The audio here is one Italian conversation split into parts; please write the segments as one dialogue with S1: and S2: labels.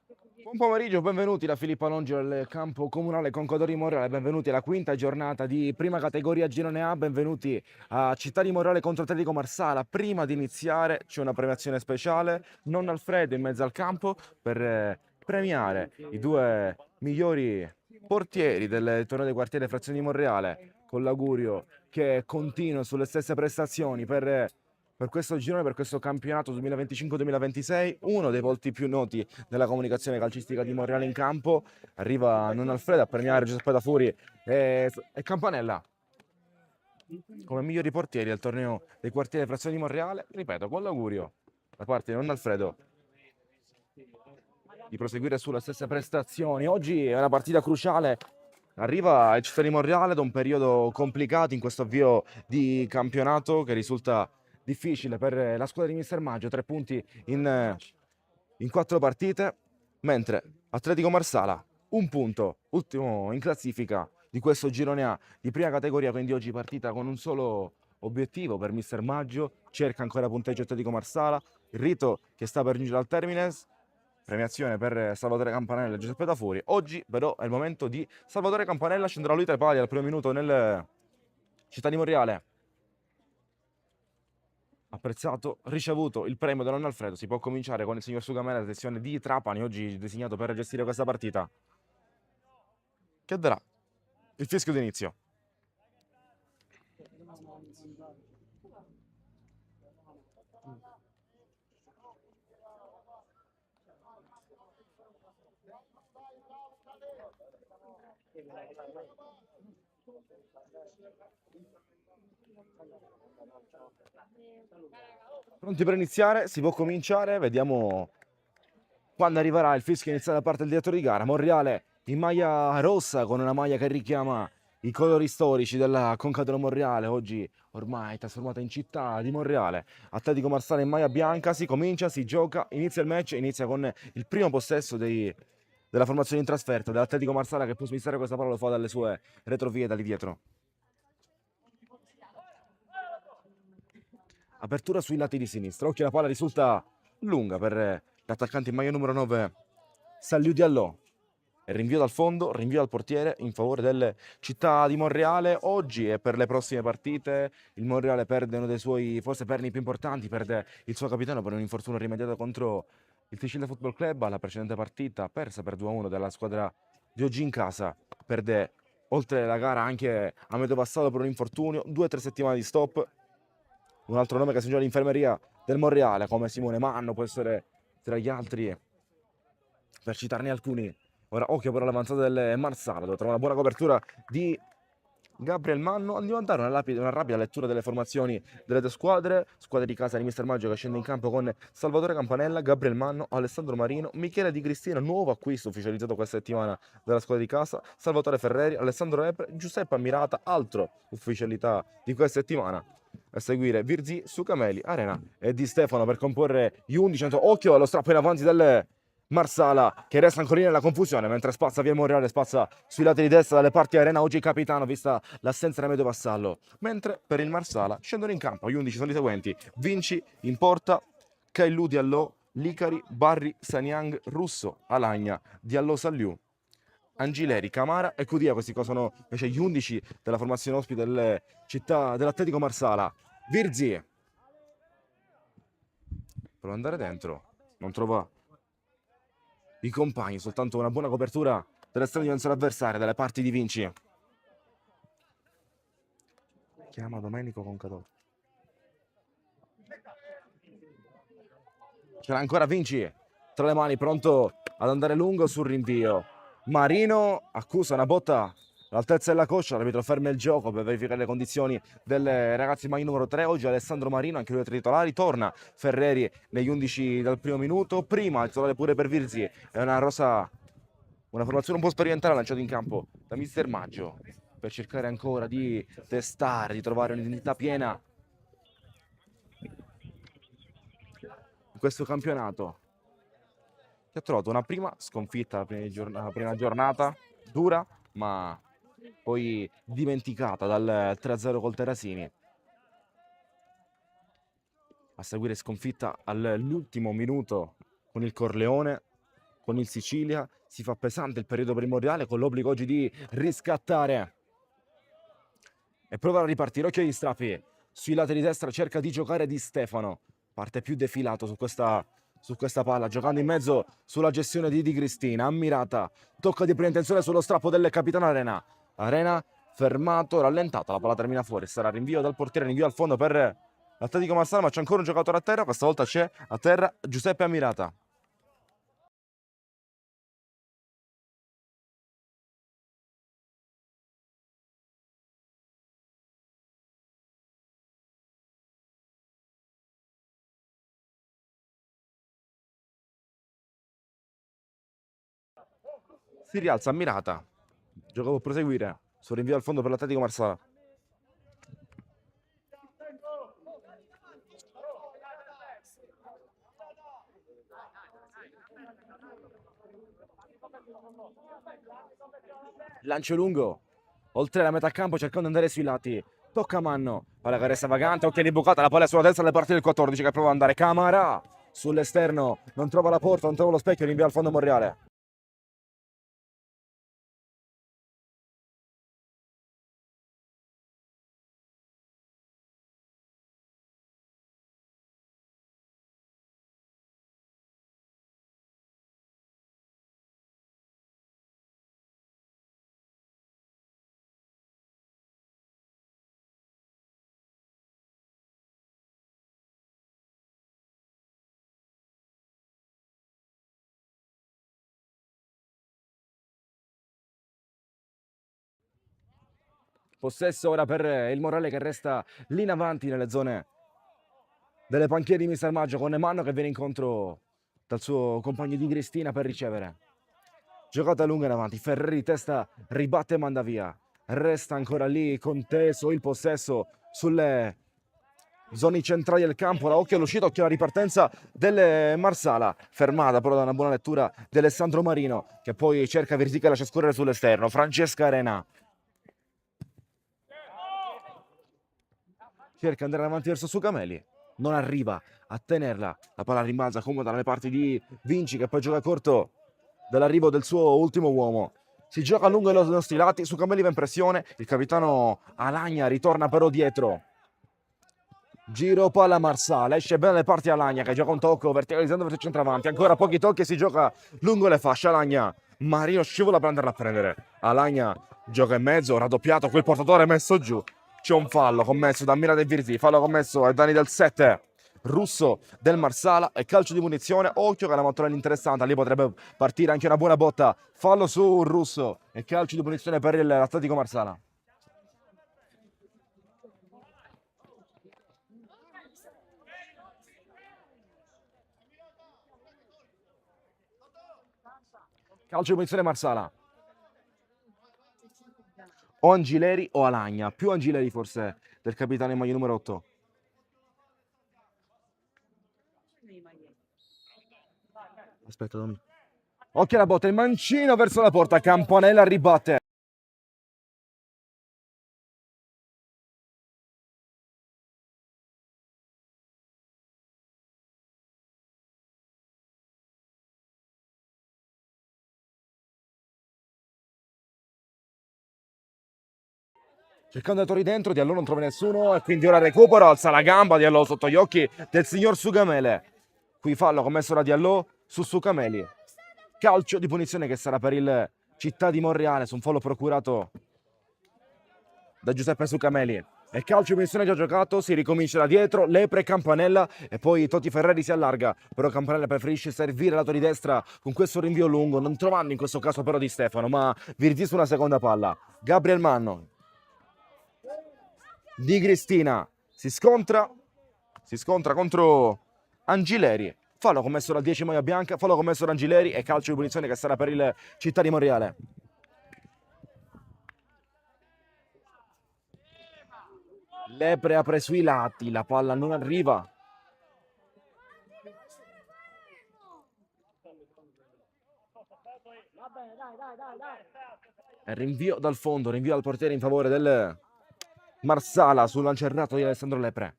S1: Buon pomeriggio, benvenuti da Filippo Alongio del campo comunale Concodoro di Monreale, benvenuti alla quinta giornata di prima categoria Girone A, benvenuti a Città di Monreale contro Atletico Marsala. Prima di iniziare c'è una premiazione speciale, non Alfredo in mezzo al campo per premiare i due migliori portieri del torneo dei quartieri frazioni di Monreale, con l'augurio che continuino sulle stesse prestazioni per questo girone, per questo campionato 2025-2026, uno dei volti più noti della comunicazione calcistica di Monreale in campo. Arriva non Alfredo a premiare Giuseppe Tafuri e Campanella come migliori portieri del torneo dei quartieri frazioni di Monreale. Ripeto, con l'augurio da parte di non Alfredo di proseguire sulle stesse prestazioni. Oggi è una partita cruciale. Arriva il Città di Monreale da un periodo complicato in questo avvio di campionato che risulta difficile per la squadra di Mister Maggio. 3 punti in 4 partite, mentre Atletico Marsala, un punto, ultimo in classifica di questo girone A di prima categoria. Quindi oggi partita con un solo obiettivo per Mister Maggio, cerca ancora punteggio Atletico Marsala, il rito che sta per giungere al termine, premiazione per Salvatore Campanella e Giuseppe Tafuri. Oggi però è il momento di Salvatore Campanella, scenderà lui tra i pali al primo minuto nel Città di Monreale. Apprezzato, ricevuto il premio da nonno Alfredo. Si può cominciare con il signor Sugamera, la sezione di Trapani, oggi designato per gestire questa partita, che darà il fischio d'inizio. Pronti per iniziare? Si può cominciare, vediamo quando arriverà il fischio iniziale da parte del direttore di gara. Monreale in maglia rossa, con una maglia che richiama i colori storici della Concadero Monreale, oggi ormai trasformata in città di Monreale. Atletico Marsala in maglia bianca, si comincia, si gioca, inizia il match, inizia con il primo possesso della formazione in trasferta dell'Atletico Marsala, che può smistare questa palla, lo fa dalle sue retrovie da lì dietro. Apertura sui lati di sinistra, occhio, la palla risulta lunga per l'attaccante in maglia numero 9 Saliu Diallo. E rinvio dal fondo, rinvio al portiere in favore delle Città di Monreale. Oggi e per le prossime partite il Monreale perde uno dei suoi forse perni più importanti, perde il suo capitano per un infortunio rimediato contro il Ticino Football Club. Alla precedente partita persa per 2-1 dalla squadra di oggi in casa, perde oltre la gara anche a Medio Passato per un infortunio, 2 o 3 settimane di stop. Un altro nome che si gioca all'infermeria del Monreale, come Simone Manno, può essere tra gli altri, per citarne alcuni. Ora occhio però all'avanzata del Marsala, dove trova una buona copertura di Gabriel Manno. Andiamo a dare una rapida lettura delle formazioni delle due squadre. Squadra di casa di Mister Maggio che scende in campo con Salvatore Campanella, Gabriel Manno, Alessandro Marino, Michele Di Cristina, nuovo acquisto ufficializzato questa settimana della squadra di casa, Salvatore Ferreri, Alessandro Epre, Giuseppe Ammirata, altro ufficialità di questa settimana. A seguire Virzi, Sucameli, Arena e Di Stefano per comporre gli 11. Occhio allo strappo in avanti del Marsala, che resta ancora nella confusione mentre spazza via Monreale, spazza sui lati di destra dalle parti Arena, oggi capitano vista l'assenza di Medio Vassallo. Mentre per il Marsala scendono in campo gli 11 sono i seguenti: Vinci in porta, Kailou Diallo, Licari, Barri, Saniang, Russo, Alagna, Diallo Saliu, Angileri, Camara e Cudia. Questi qua sono invece gli 11 della formazione ospite delle città dell'Atletico Marsala. Virzi prova ad andare dentro, non trova i compagni, soltanto una buona copertura dell'esterno difensore avversaria dalle parti di Vinci. Chiama Domenico Concador. C'era ancora Vinci tra le mani, pronto ad andare lungo sul rinvio. Marino accusa una botta all'altezza della coscia, l'arbitro ferma il gioco per verificare le condizioni del ragazzo in maglia numero 3. Oggi Alessandro Marino, anche lui tra i titolari, torna Ferreri negli 11 dal primo minuto. Prima il titolare pure per Virzi, è una formazione un po' sperimentale lanciata in campo da Mister Maggio per cercare ancora di testare, di trovare un'identità piena in questo campionato, che ha trovato una prima sconfitta la prima giornata, dura, ma poi dimenticata dal 3-0 col Terrasini. A seguire sconfitta all'ultimo minuto con il Corleone, con il Sicilia. Si fa pesante il periodo primordiale con l'obbligo oggi di riscattare e provare a ripartire. Occhio agli strappi. Sui lati di destra cerca di giocare Di Stefano. Parte più defilato su questa palla, giocando in mezzo sulla gestione di Cristina. Ammirata. Tocca di prima intenzione sullo strappo del capitano Arena. Arena fermato, rallentato. La palla termina fuori. Sarà rinvio dal portiere, rinvio al fondo per l'Atletico Marsala, ma c'è ancora un giocatore a terra. Questa volta c'è a terra Giuseppe Ammirata. Si rialza Ammirata. Gioco può proseguire. Sul rinvio al fondo per l'Atletico Marsala. Lancio lungo. Oltre la metà campo cercando di andare sui lati. Tocca Manno. Palla che resta vagante. Occhio di bucata. La palla è sulla destra alle parti del 14 che prova ad andare. Camara sull'esterno. Non trova la porta, non trova lo specchio. Rinvia al fondo Monreale. Possesso ora per il Morale che resta lì in avanti nelle zone delle panchine di Mister Maggio con Emanno che viene incontro dal suo compagno di Cristina per ricevere. Giocata lunga in avanti, Ferreri testa ribatte e manda via. Resta ancora lì conteso il possesso sulle zone centrali del campo. Da occhio all'uscita, occhio alla ripartenza del Marsala. Fermata però da una buona lettura di Alessandro Marino che poi cerca Virtica e lascia scorrere sull'esterno. Francesca Arena cerca di andare avanti verso Sucameli, non arriva a tenerla, la palla rimbalza comoda dalle parti di Vinci che poi gioca corto dall'arrivo del suo ultimo uomo. Si gioca lungo i nostri lati, Sucameli va in pressione, il capitano Alagna ritorna però dietro. Giro palla Marsala, esce bene le parti Alagna che gioca un tocco verticalizzando verso il centravanti, ancora pochi tocchi e si gioca lungo le fasce. Alagna, Marino scivola per andarla a prendere, Alagna gioca in mezzo, raddoppiato, quel portatore messo giù. C'è un fallo commesso da Mira De Virzi, fallo commesso ai danni del 7 russo del Marsala e calcio di punizione. Occhio che la mattonella interessante, lì potrebbe partire anche una buona botta. Fallo su russo e calcio di punizione per l'Atletico Marsala. Calcio di punizione Marsala. O Angileri o Alagna, più Angileri forse del capitano in maglia numero 8. Aspetta, Domi. Occhio alla botta, il mancino verso la porta, Campanella ribatte. Cercando i tori dentro, Diallo non trova nessuno e quindi ora recupero, alza la gamba, Diallo sotto gli occhi del signor Sugamele. Qui fallo commesso da Diallo su Sugameli. Calcio di punizione che sarà per il Città di Monreale su un fallo procurato da Giuseppe Sugameli. E calcio di punizione già giocato, si ricomincia da dietro, Lepre, Campanella e poi Totti Ferreri si allarga, però Campanella preferisce servire lato di destra con questo rinvio lungo, non trovando in questo caso però Di Stefano, ma Virzi su una seconda palla. Gabriel Manno Di Cristina si scontra contro Angileri. Fallo commesso dal 10 maglia bianca, fallo commesso da Angileri e calcio di punizione che sarà per il Città di Monreale. Lepre apre sui lati, la palla non arriva. E rinvio dal fondo, rinvio al portiere in favore del Marsala sul lancio errato di Alessandro Lepre.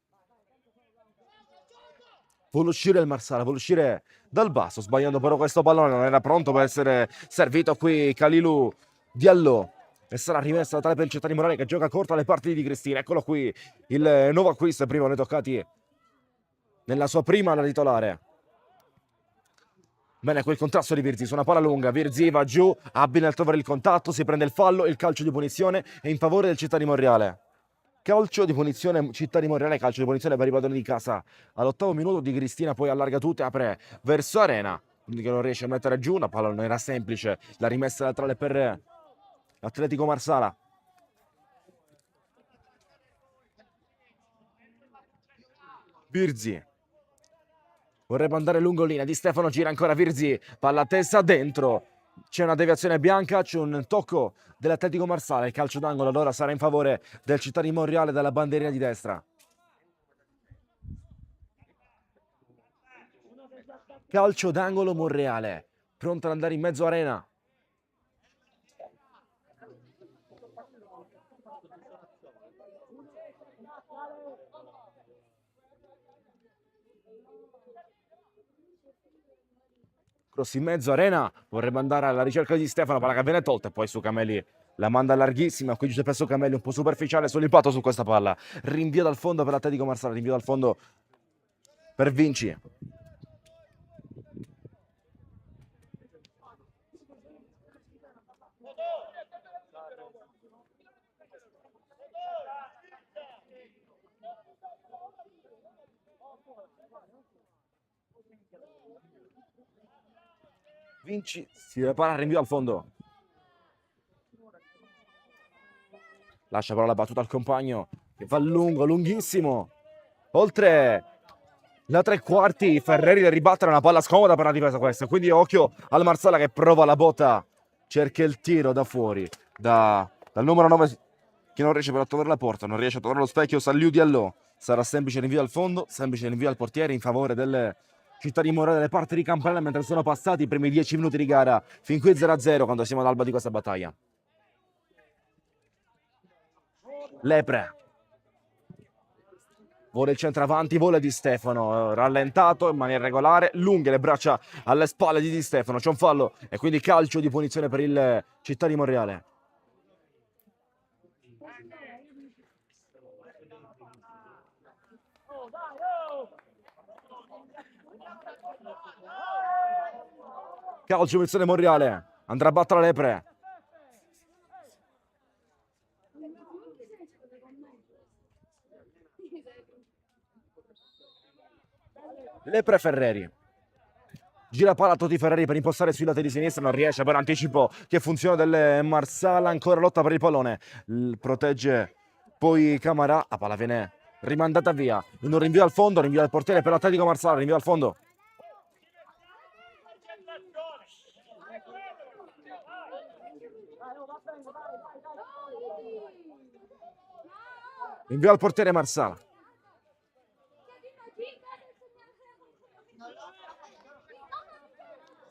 S1: vuole uscire il Marsala, vuole uscire dal basso, sbagliando però questo pallone, non era pronto per essere servito qui Kalilou Diallo. E sarà rimessa la tale per Città di Morale che gioca corta alle parti di Cristina. Eccolo qui, il nuovo acquisto, prima ne toccati nella sua prima alla titolare. Bene, quel contrasto di Virzi su una palla lunga, Virzi va giù, abile nel trovare il contatto, si prende il fallo, il calcio di punizione è in favore del Città di Monreale. Calcio di punizione, Città di Monreale, calcio di punizione per i padroni di casa. All'8° minuto di Cristina poi allarga tutto e apre verso Arena, quindi che non riesce a mettere giù, una palla non era semplice, la rimessa laterale per l'Atletico Marsala. Virzi vorrebbe andare lungo linea, Di Stefano gira ancora Virzi, palla a testa dentro, c'è una deviazione bianca, c'è un tocco dell'Atletico Marsala, il calcio d'angolo allora sarà in favore del Città di Monreale dalla bandierina di destra. Calcio d'angolo Monreale, pronto ad andare in mezzo Arena. Cross in mezzo, Arena vorrebbe andare alla ricerca di Stefano, palla che viene tolta e poi su Camelli la manda larghissima, qui Giuseppe su Camelli un po' superficiale sull'impatto su questa palla, rinvio dal fondo per l'Atletico Marsala, rinvio dal fondo per Vinci. Vinci si prepara, rinvio al fondo. Lascia però la battuta al compagno che va lungo, lunghissimo. Oltre la tre quarti, Ferreri deve ribattere una palla scomoda per la difesa questa. Quindi occhio al Marsala che prova la botta, cerca il tiro da fuori, dal numero 9 che non riesce però a trovare la porta, non riesce a trovare lo specchio, Salliu Diallo. Sarà semplice rinvio al fondo, semplice rinvio al portiere in favore delle Città di Monreale dalle parti di Campanella mentre sono passati i primi 10 minuti di gara, fin qui 0-0 quando siamo all'alba di questa battaglia. Lepre vuole il centravanti, vola Di Stefano, rallentato in maniera regolare, lunghe le braccia alle spalle di Di Stefano, c'è un fallo e quindi calcio di punizione per il Città di Monreale. Calcio di punizione Monreale, andrà a battere Lepre. Lepre Ferreri. Gira palla a Toti Ferreri per impostare sui lati di sinistra, non riesce per anticipo che funziona del Marsala, ancora lotta per il pallone, protegge poi Camarà, la palla viene rimandata via, in un rinvio al fondo, rinvio al portiere per l'Atletico Marsala, rinvio al fondo. Rinvio al portiere Marsala.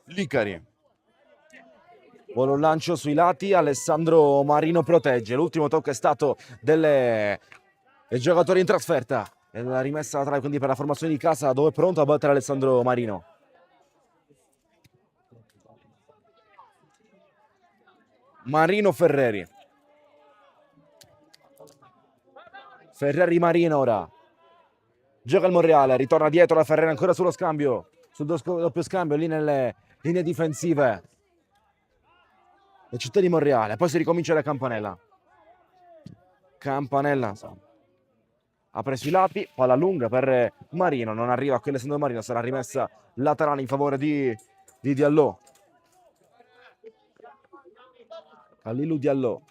S1: Licari vuole un lancio sui lati, Alessandro Marino protegge, l'ultimo tocco è stato dei giocatori in trasferta e la rimessa laterale quindi per la formazione di casa dove è pronto a battere Alessandro Marino. Marino Ferreri. Ferreri Marino ora. Gioca il Monreale, ritorna dietro la Ferreri ancora sullo scambio, sul doppio scambio lì nelle linee difensive. Le Città di Monreale, poi si ricomincia da Campanella. Campanella ha preso i lati, palla lunga per Marino, non arriva qui Alessandro Marino, sarà rimessa laterale in favore di Diallo. Kalilou Diallo.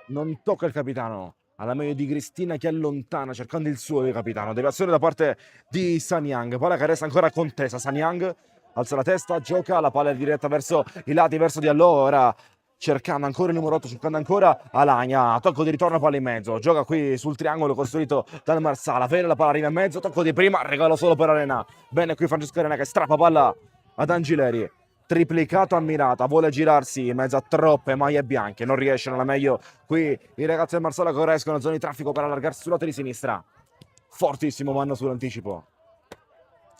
S1: Non tocca il capitano, alla meglio di Cristina che allontana cercando il suo capitano. Deviazione da parte di Sanyang, palla che resta ancora contesa. Sanyang alza la testa, gioca, la palla è diretta verso i lati, verso Diallo, ora cercando ancora il numero 8, cercando ancora Alagna, tocco di ritorno, palla in mezzo, gioca qui sul triangolo costruito dal Marsala, vede la palla arriva in mezzo, tocco di prima, regalo solo per Arena. Bene qui Francesco Arena che strappa palla ad Angileri. Triplicato a Mirata, vuole girarsi in mezzo a troppe maglie bianche, non riesce, non è meglio qui i ragazzi del Marsala che ora escono in zona di traffico per allargarsi sul lato di sinistra. fortissimo Manno sull'anticipo.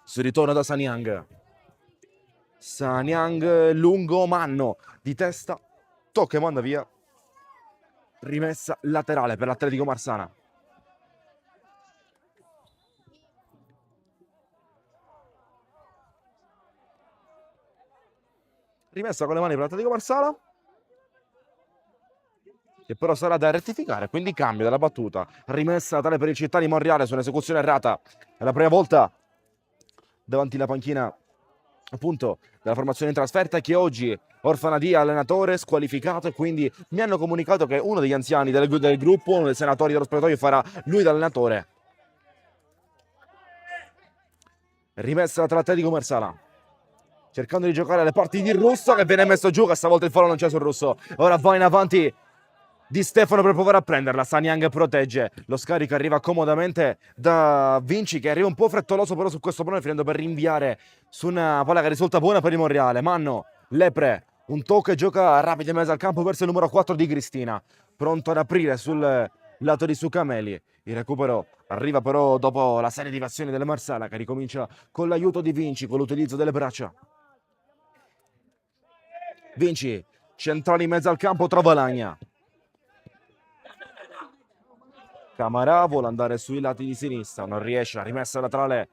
S1: Si ritorna da Sanyang. Sanyang lungo, Manno di testa, tocca e manda via. Rimessa laterale per l'Atletico Marsala. Rimessa con le mani per l'Atletico Marsala, che però sarà da rettificare, quindi cambio della battuta. Rimessa laterale per il Città di Monreale su un'esecuzione errata. È la prima volta davanti alla panchina appunto della formazione in trasferta che oggi Orfanadia allenatore squalificato, e quindi mi hanno comunicato che uno degli anziani del gruppo, uno dei senatori dello spogliatoio, farà lui da allenatore. Rimessa tra Atletico Marsala, cercando di giocare alle parti di Russo, che viene messo giù, che stavolta il fallo non c'è sul Russo. Ora va in avanti Di Stefano per provare a prenderla. Sanyang protegge, lo scarico arriva comodamente da Vinci, che arriva un po' frettoloso però su questo pallone, finendo per rinviare su una palla che risulta buona per il Monreale. Manno, Lepre, un tocco e gioca rapido in mezzo al campo verso il numero 4 di Cristina, pronto ad aprire sul lato di Sucameli. Il recupero arriva però dopo la serie di azioni delle Marsala, che ricomincia con l'aiuto di Vinci, con l'utilizzo delle braccia. Vinci, centrale in mezzo al campo, trova Lagna. Camarà vuole andare sui lati di sinistra, non riesce, la rimessa laterale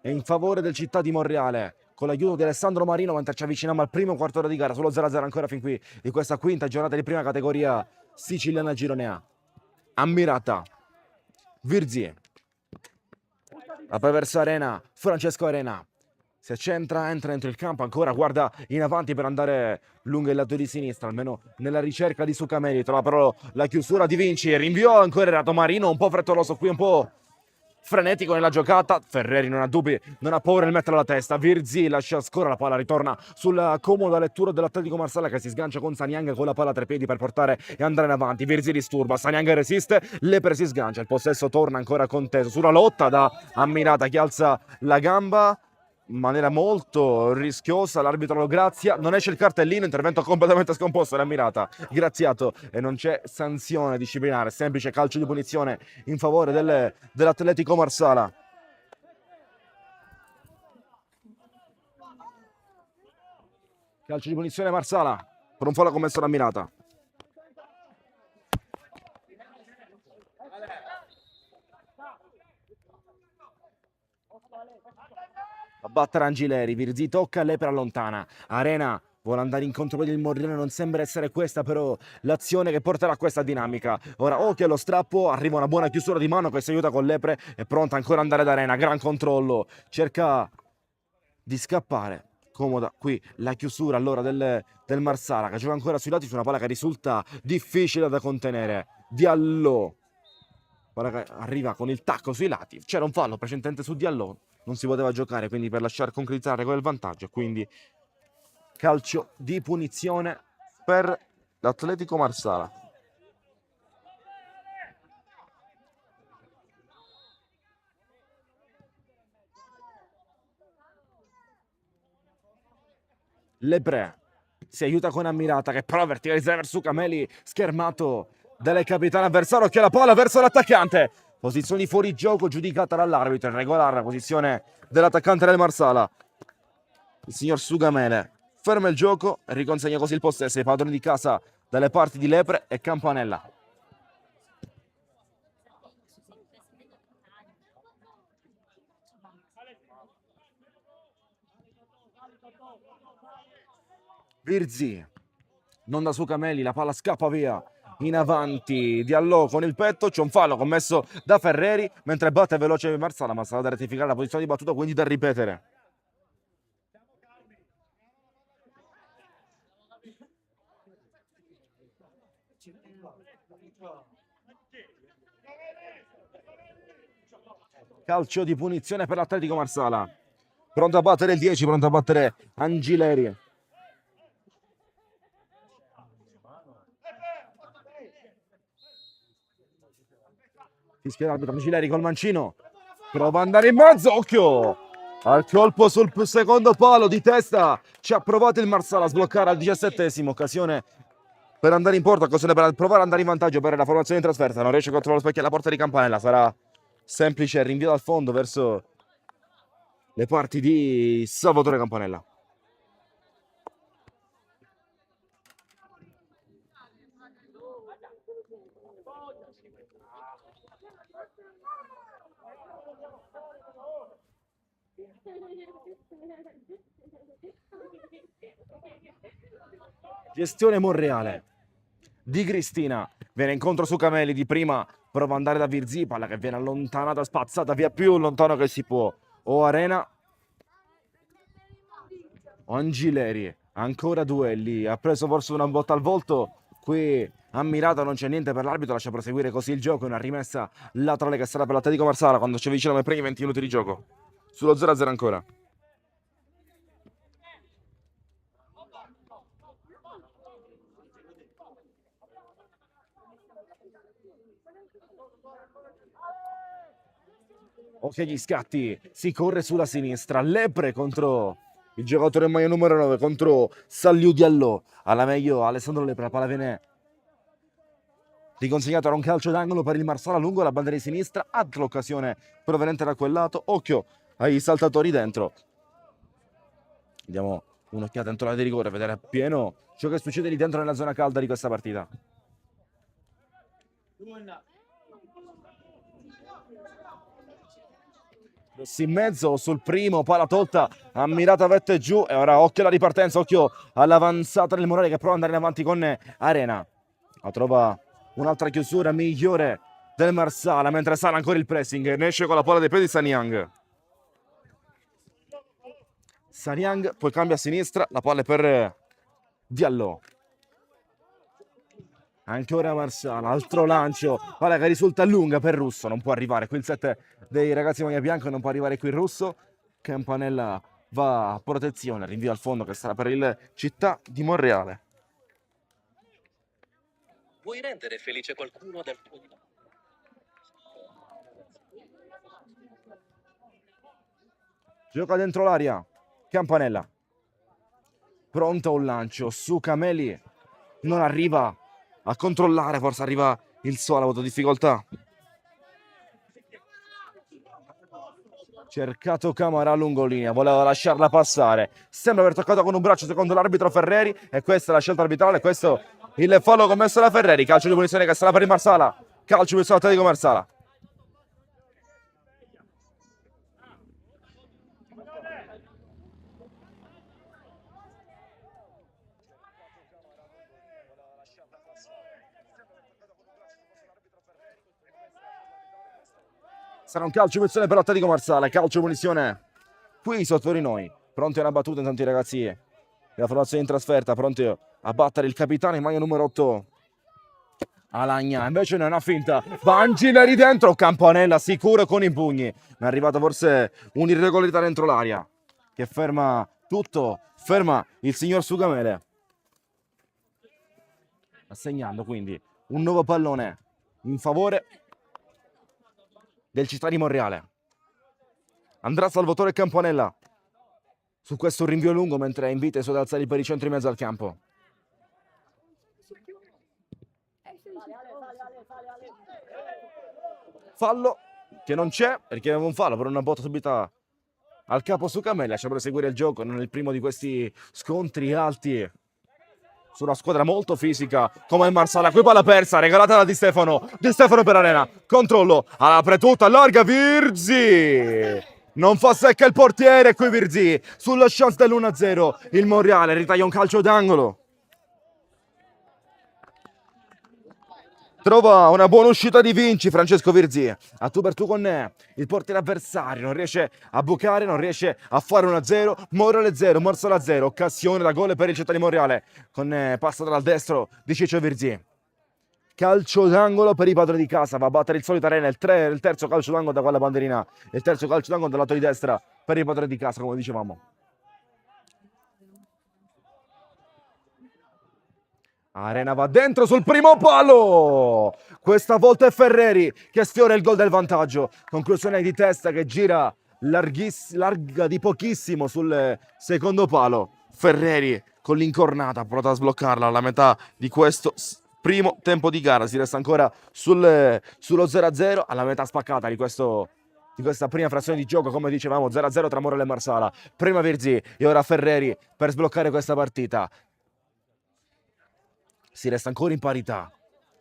S1: è in favore del Città di Monreale, con l'aiuto di Alessandro Marino, mentre ci avviciniamo al primo quarto d'ora di gara, solo 0-0 ancora fin qui, di questa quinta giornata di prima categoria siciliana Girone A. Ammirata, Virzi, la poi verso Arena, Francesco Arena, si accentra, entra dentro il campo, ancora guarda in avanti per andare lungo il lato di sinistra, almeno nella ricerca di Sucameli, trova però la chiusura di Vinci, rinvio ancora Erato Marino, un po' frettoloso qui, un po' frenetico nella giocata. Ferreri non ha dubbi, non ha paura di metterla alla testa. Virzi lascia scorrere la palla, ritorna sulla comoda lettura dell'Atletico Marsala, che si sgancia con Sanyang con la palla a tre piedi per portare e andare in avanti. Virzi disturba, Sanyang resiste, Lepre si sgancia, il possesso torna ancora conteso sulla lotta da Ammirata, che alza la gamba in maniera molto rischiosa. L'arbitro lo grazia, non esce il cartellino, intervento completamente scomposto dell'Ammirata, graziato, e non c'è sanzione disciplinare, semplice calcio di punizione in favore dell'Atletico Marsala. Calcio di punizione Marsala per un fallo commesso dall'Ammirata. A battere Angileri, Virzi tocca, Lepre allontana. Arena vuole andare incontro per il Monreale, non sembra essere questa però l'azione che porterà a questa dinamica. Ora occhio allo strappo, arriva una buona chiusura di mano che si aiuta con Lepre, è pronta ancora ad andare ad Arena, gran controllo, cerca di scappare. Comoda qui la chiusura allora del Marsala, che gioca ancora sui lati su una palla che risulta difficile da contenere. Diallo, palla che arriva con il tacco sui lati, c'era un fallo precedente su Diallo, non si poteva giocare quindi per lasciare concretizzare quel vantaggio, quindi calcio di punizione per l'Atletico Marsala. Lepre si aiuta con Ammirata, che prova a verticalizzare verso Sucameli, schermato dal capitano avversario, che la palla verso l'attaccante. Posizioni fuori gioco giudicata dall'arbitro, irregolare la posizione dell'attaccante del Marsala, il signor Sugamele. Ferma il gioco e riconsegna così il possesso ai padroni di casa dalle parti di Lepre e Campanella. Virzi, non da Sucameli, la palla scappa via in avanti. Diallo con il petto, c'è un fallo commesso da Ferreri mentre batte veloce Marsala, ma sarà da rettificare la posizione di battuta, quindi da ripetere. Calcio di punizione per l'Atletico Marsala. Pronto a battere il 10, pronto a battere Angileri. Fischia l'arbitro, Angileri col mancino. Prova ad andare in mezzo, occhio! Al colpo sul secondo palo di testa. Ci ha provato il Marsala a sbloccare al 17esimo, occasione per andare in porta, occasione per provare ad andare in vantaggio per la formazione in trasferta. Non riesce a controllare lo specchio alla porta di Campanella, sarà semplice rinvio dal fondo verso le parti di Salvatore Campanella. Gestione Monreale di Cristina, viene incontro su Cameli di prima, prova ad andare da Virzì, palla che viene allontanata, spazzata via più lontano che si può. O Arena o Angileri, ancora duelli, ha preso forse una botta al volto, qui ha mirato, non c'è niente per l'arbitro, lascia proseguire così il gioco, una rimessa laterale che sarà per l'Atletico Marsala quando ci avviciniamo ai primi 20 minuti di gioco, sullo 0-0 ancora. Ok, gli scatti, si corre sulla sinistra, Lepre contro il giocatore in maglia numero 9, contro Saliu Diallo, alla meglio Alessandro Lepre, la palla viene riconsegnato, era un calcio d'angolo per il Marsala lungo la banda di sinistra, altra occasione proveniente da quel lato, occhio ai saltatori dentro. Diamo un'occhiata dentro l'area di rigore, vedere appieno ciò che succede lì dentro nella zona calda di questa partita. Rossi in mezzo sul primo, palla tolta, ammirata vette giù e ora occhio alla ripartenza, occhio all'avanzata del Morale che prova ad andare in avanti con Arena. La trova un'altra chiusura migliore del Marsala mentre sale ancora il pressing, ne esce con la palla dei piedi Sanyang. Sanyang poi cambia a sinistra, la palla è per Diallo. Ancora Marsala, altro lancio, palla che risulta lunga per Russo, non può arrivare qui il set dei ragazzi maglia bianca, non può arrivare qui il Russo. Campanella va a protezione, rinvio al fondo che sarà per il Città di Monreale.
S2: Vuoi rendere felice qualcuno del tuo di
S1: Gioca dentro l'aria, Campanella. Pronto un lancio su Cameli, non arriva a controllare, forse arriva il sole, ha avuto difficoltà. Cercato Camara a lungolinea, voleva lasciarla passare, sembra aver toccato con un braccio secondo l'arbitro Ferreri e questa è la scelta arbitrale, questo il fallo commesso da Ferreri, calcio di punizione che sarà per il Marsala, calcio di punizione Atletico Marsala. Sarà un calcio di punizione per l'Atletico Marsala, calcio di punizione qui sotto di noi, pronti a una battuta intanto i ragazzi della formazione in trasferta, pronti a battere il capitano in maglia numero 8 Alagna, invece non ha finta, va Angileri dentro, Campanella sicuro con i pugni, mi è arrivata forse un'irregolarità dentro l'aria che ferma tutto, ferma il signor Sugamele, assegnando quindi un nuovo pallone in favore del Città di Monreale. Andrà Salvatore Campanella su questo rinvio lungo mentre invita i suoi ad alzare il baricentro in mezzo al campo. Fallo che non c'è perché aveva un fallo per una botta subita al capo su Camella, lascia proseguire il gioco, non è il primo di questi scontri alti su una squadra molto fisica come il Marsala. Qui palla persa, regalata da Di Stefano per Arena, controllo, apre tutta, allarga Virzì, non fa secca il portiere qui Virzì, sulla chance dell'1-0 il Monreale ritaglia un calcio d'angolo. Trova una buona uscita di Vinci, Francesco Virzì, a tu per tu con il portiere avversario, non riesce a bucare, non riesce a fare 1-0, Monreale 0, Marsala 0, occasione da gol per il Città di Monreale, con passa dal destro di Ciccio Virzì. Calcio d'angolo per i padroni di casa, va a battere il solito Arena, il terzo calcio d'angolo da quella banderina, il terzo calcio d'angolo dal lato di destra per i padroni di casa, come dicevamo. Arena va dentro sul primo palo, questa volta è Ferreri che sfiora il gol del vantaggio, conclusione di testa che gira larga di pochissimo sul secondo palo. Ferreri con l'incornata ha provato a sbloccarla alla metà di questo primo tempo di gara. Si resta ancora sullo 0-0 alla metà spaccata di questa prima frazione di gioco, come dicevamo, 0-0 tra Morale e Marsala. Prima Virzì e ora Ferreri per sbloccare questa partita. Si resta ancora in parità.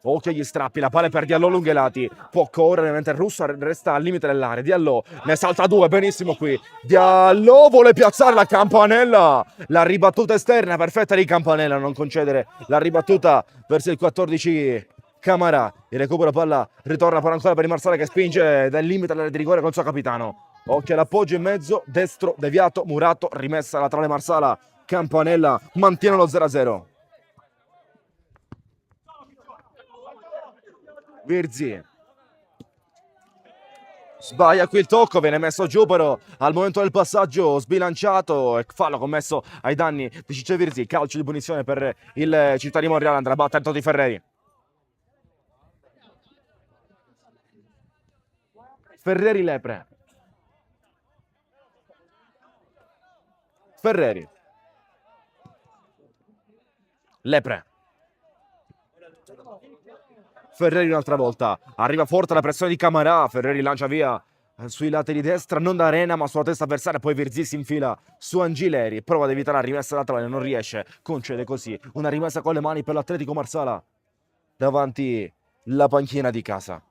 S1: Occhio agli strappi, la palla è per Diallo lungo i lati, può correre mentre il russo resta al limite dell'area. Diallo ne salta due, benissimo qui. Diallo vuole piazzare la campanella, la ribattuta esterna perfetta di Campanella, non concedere la ribattuta verso il 14 Camara. Il recupero palla ritorna poi ancora per il Marsala che spinge dal limite dell'area di rigore col suo capitano. Occhio all'appoggio in mezzo, destro deviato, Murato, rimessa laterale Marsala. Campanella mantiene lo 0-0. Virzì sbaglia qui il tocco, viene messo giù però al momento del passaggio sbilanciato e fallo commesso ai danni di Ciccio Virzì. Calcio di punizione per il Città di Monreale, andrà a battere Toti Ferreri. Ferreri Lepre. Ferreri Lepre. Ferreri un'altra volta, arriva forte la pressione di Camarà, Ferreri lancia via sui lati di destra, non da Arena ma sulla testa avversaria, poi Virzì si infila su Angileri, prova ad evitare la rimessa laterale, non riesce, concede così una rimessa con le mani per l'Atletico Marsala davanti la panchina di casa.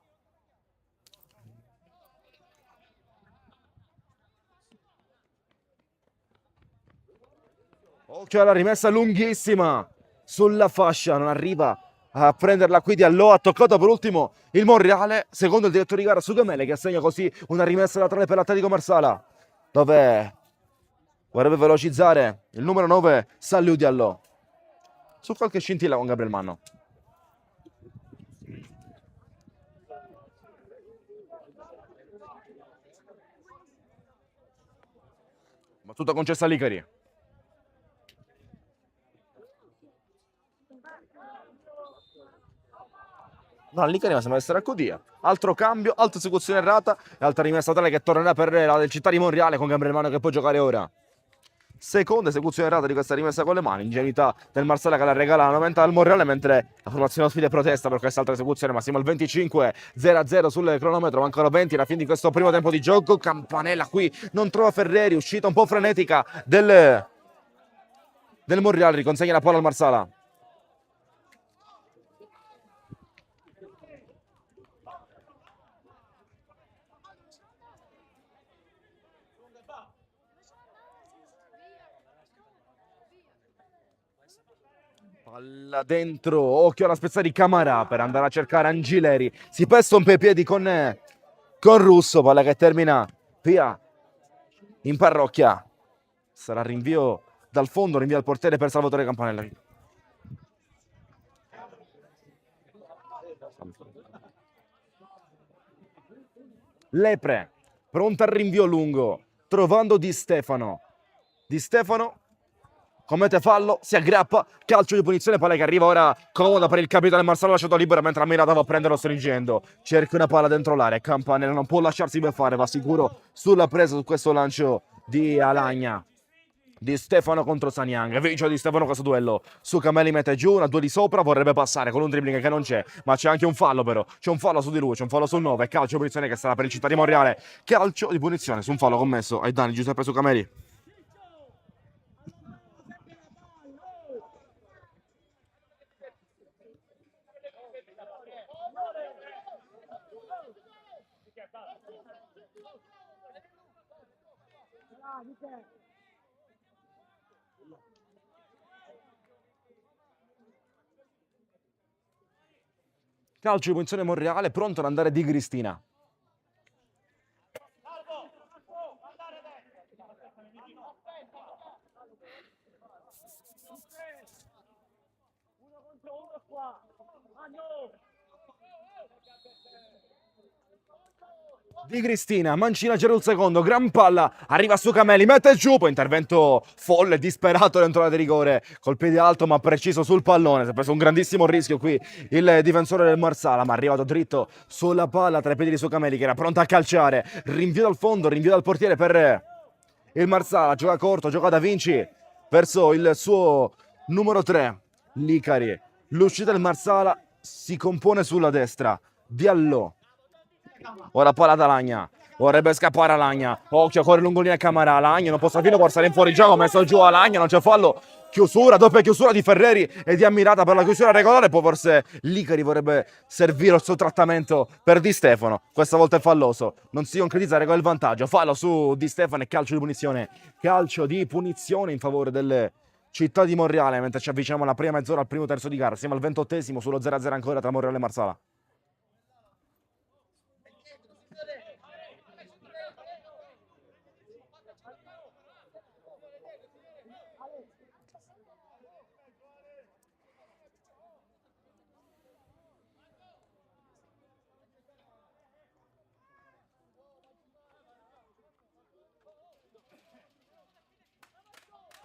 S1: Occhio alla rimessa lunghissima sulla fascia, non arriva a prenderla qui Diallo, ha toccato per ultimo il Monreale, secondo il direttore di gara Sugamele, che assegna così una rimessa laterale per l'Atletico Marsala, dove vorrebbe velocizzare il numero 9 Salliu Diallo su qualche scintilla con Gabriel Manno. Battuta concessa a Licari. No, Licari ma sembra essere a Codia. Altro cambio, altra esecuzione errata e altra rimessa tale che tornerà per la del Città di Monreale con Gabriel Manno che può giocare ora. Seconda esecuzione errata di questa rimessa con le mani, ingenuità del Marsala che la regala la 90 al Monreale, mentre la formazione ospite protesta per questa altra esecuzione. Ma siamo al 25, 0-0 sul cronometro, mancano 20 alla fine di questo primo tempo di gioco. Campanella qui non trova Ferreri, uscita un po' frenetica del Monreale, riconsegna la palla al Marsala. Palla dentro, occhio alla spezza di Camarà per andare a cercare Angileri. Si pesta un po' i piedi con Russo, palla che termina via in parrocchia. Sarà rinvio dal fondo, rinvio al portiere per Salvatore Campanella. Lepre, pronta al rinvio lungo, trovando Di Stefano. Di Stefano commette fallo, si aggrappa, calcio di punizione, palla che arriva ora comoda per il capitano Marsala, lasciato libero mentre Ammirata va a prenderlo stringendo. Cerca una palla dentro l'area, Campanella non può lasciarsi beffare, va sicuro sulla presa su questo lancio di Alagna. Di Stefano contro Sanyang, vince Di Stefano questo duello. Su Camelli mette giù, una 2 di sopra, vorrebbe passare con un dribbling che non c'è, ma c'è anche un fallo però, c'è un fallo su di lui, c'è un fallo sul 9, calcio di punizione che sarà per il Città di Monreale, calcio di punizione su un fallo commesso ai danni Giuseppe Sucameli. Calcio di punizione Monreale, pronto ad andare di Cristina. Di Cristina, Mancina gira il secondo, gran palla, arriva su Camelli, mette giù, poi intervento folle, disperato dentro la di rigore, col piede alto ma preciso sul pallone, si è preso un grandissimo rischio qui il difensore del Marsala, ma è arrivato dritto sulla palla tra i piedi di su Camelli che era pronto a calciare, rinvio dal fondo, rinvio dal portiere per il Marsala, gioca corto, gioca Da Vinci verso il suo numero 3, Licari. L'uscita del Marsala si compone sulla destra. Diallo. Ora palla da Lagna. Vorrebbe scappare a Lagna. Occhio, corre lungo linea Camara. Lagna non può Savino, può stare in fuori gioco. Messo giù a Lagna, non c'è fallo. Chiusura, doppia chiusura di Ferreri e di Ammirata per la chiusura regolare. Poi forse Licari vorrebbe servire il suo trattamento per Di Stefano. Questa volta è falloso. Non si concretizza, regola il vantaggio. Fallo su Di Stefano e calcio di punizione. Calcio di punizione in favore delle Città di Monreale. Mentre ci avviciniamo alla prima mezz'ora, al primo terzo di gara. Siamo al 28esimo sullo 0-0 ancora tra Monreale e Marsala.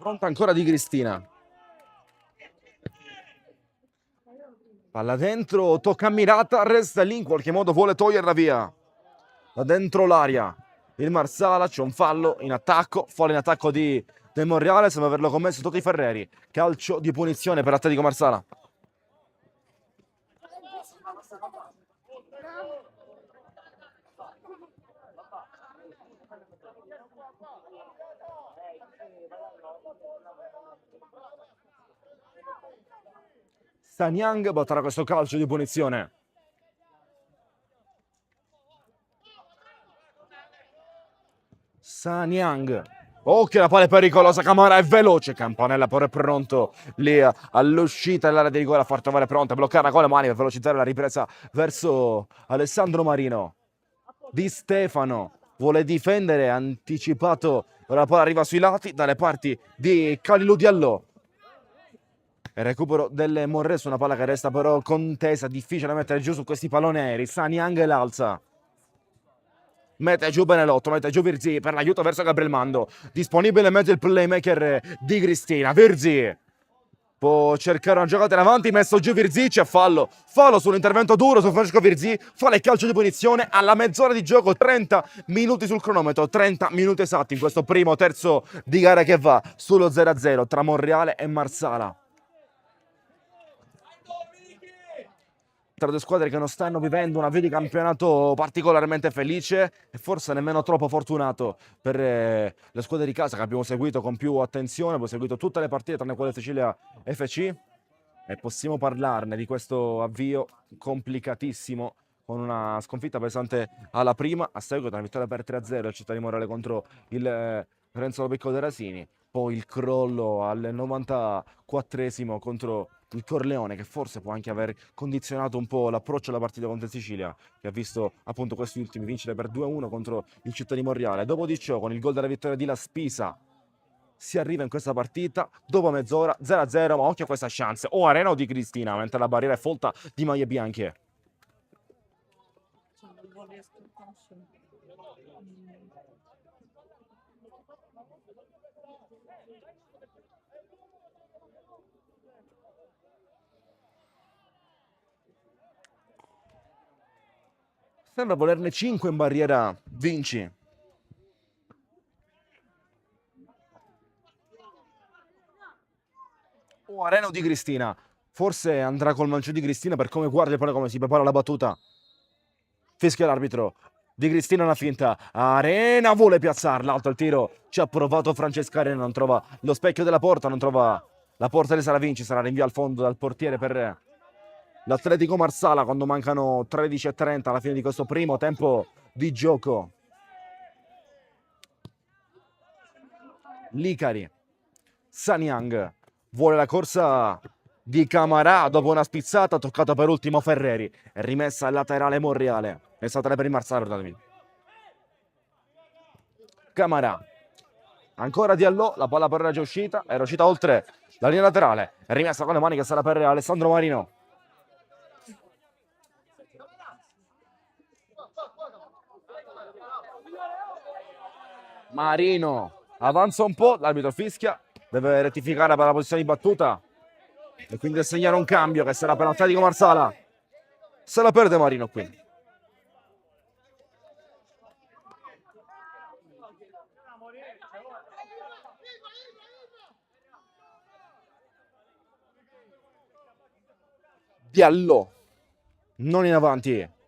S1: Pronta ancora Di Cristina. Palla dentro, tocca Ammirata, resta lì in qualche modo, vuole toglierla via. Da dentro l'aria. Il Marsala, c'è un fallo in attacco, fallo in attacco del Monreale, sembra averlo commesso Toti Ferreri. Calcio di punizione per Atletico Marsala. Sanyang batterà questo calcio di punizione. Sanyang. Oh, che la palla è pericolosa, Camara è veloce, Campanella però è pronto lì all'uscita dell'area di rigore a far trovare pronta, bloccare con le mani per velocizzare la ripresa verso Alessandro Marino. Di Stefano vuole difendere, anticipato, ora la palla arriva sui lati dalle parti di Kalilou Diallo. Il recupero delle Morre su una palla che resta però contesa, difficile da mettere giù su questi palloni aerei. Sanyang l'alza. Mette giù Benelotto, mette giù Virzi per l'aiuto verso Gabriel Mando. Disponibile in mezzo il playmaker di Cristina. Virzi può cercare una giocata in avanti, messo giù Virzi, c'è fallo. Fallo sull'intervento duro su Francesco Virzi. Fa il calcio di punizione alla mezz'ora di gioco, 30 minuti sul cronometro, 30 minuti esatti in questo primo terzo di gara che va sullo 0-0 tra Monreale e Marsala. Tra due squadre che non stanno vivendo una via di campionato particolarmente felice e forse nemmeno troppo fortunato per le squadre di casa che abbiamo seguito con più attenzione, abbiamo seguito tutte le partite tranne quelle Sicilia FC e possiamo parlarne di questo avvio complicatissimo con una sconfitta pesante alla prima a seguito di una vittoria per 3-0 al Città di Morale contro il Renzo Lopicco De Rasini, poi il crollo al 94esimo contro il Corleone, che forse può anche aver condizionato un po' l'approccio alla partita contro il Sicilia, che ha visto appunto questi ultimi vincere per 2-1 contro il Città di Monreale. Dopo di ciò, con il gol della vittoria di La Spisa, si arriva in questa partita dopo mezz'ora 0-0, ma occhio a questa chance. O Arena o Di Cristina, mentre la barriera è folta di maglie bianche. Sembra volerne 5 in barriera Vinci. O Arena o Di Cristina. Forse andrà col mancio di Cristina per come guarda e poi come si prepara la battuta. Fischia l'arbitro. Di Cristina una finta. Arena vuole piazzarla. Alto il tiro. Ci ha provato Francesca Arena. Non trova lo specchio della porta. Non trova la porta di Saravinci. Sarà rinvio al fondo dal portiere per l'Atletico Marsala quando mancano 13:30 alla fine di questo primo tempo di gioco. Licari. Sanyang vuole la corsa di Camara dopo una spizzata, toccata per ultimo Ferreri, è rimessa al laterale Monreale, è stata per il Marsala, perdonatemi. Camara, ancora Diallo, la palla per era già uscita, era uscita oltre la linea laterale, è rimessa con le mani che sarà per Alessandro Marino. Marino avanza un po', l'arbitro fischia, deve rettificare per la posizione di battuta e quindi assegnare un cambio che sarà per l'Atletico Marsala. Se la perde Marino qui. Diallo non in avanti.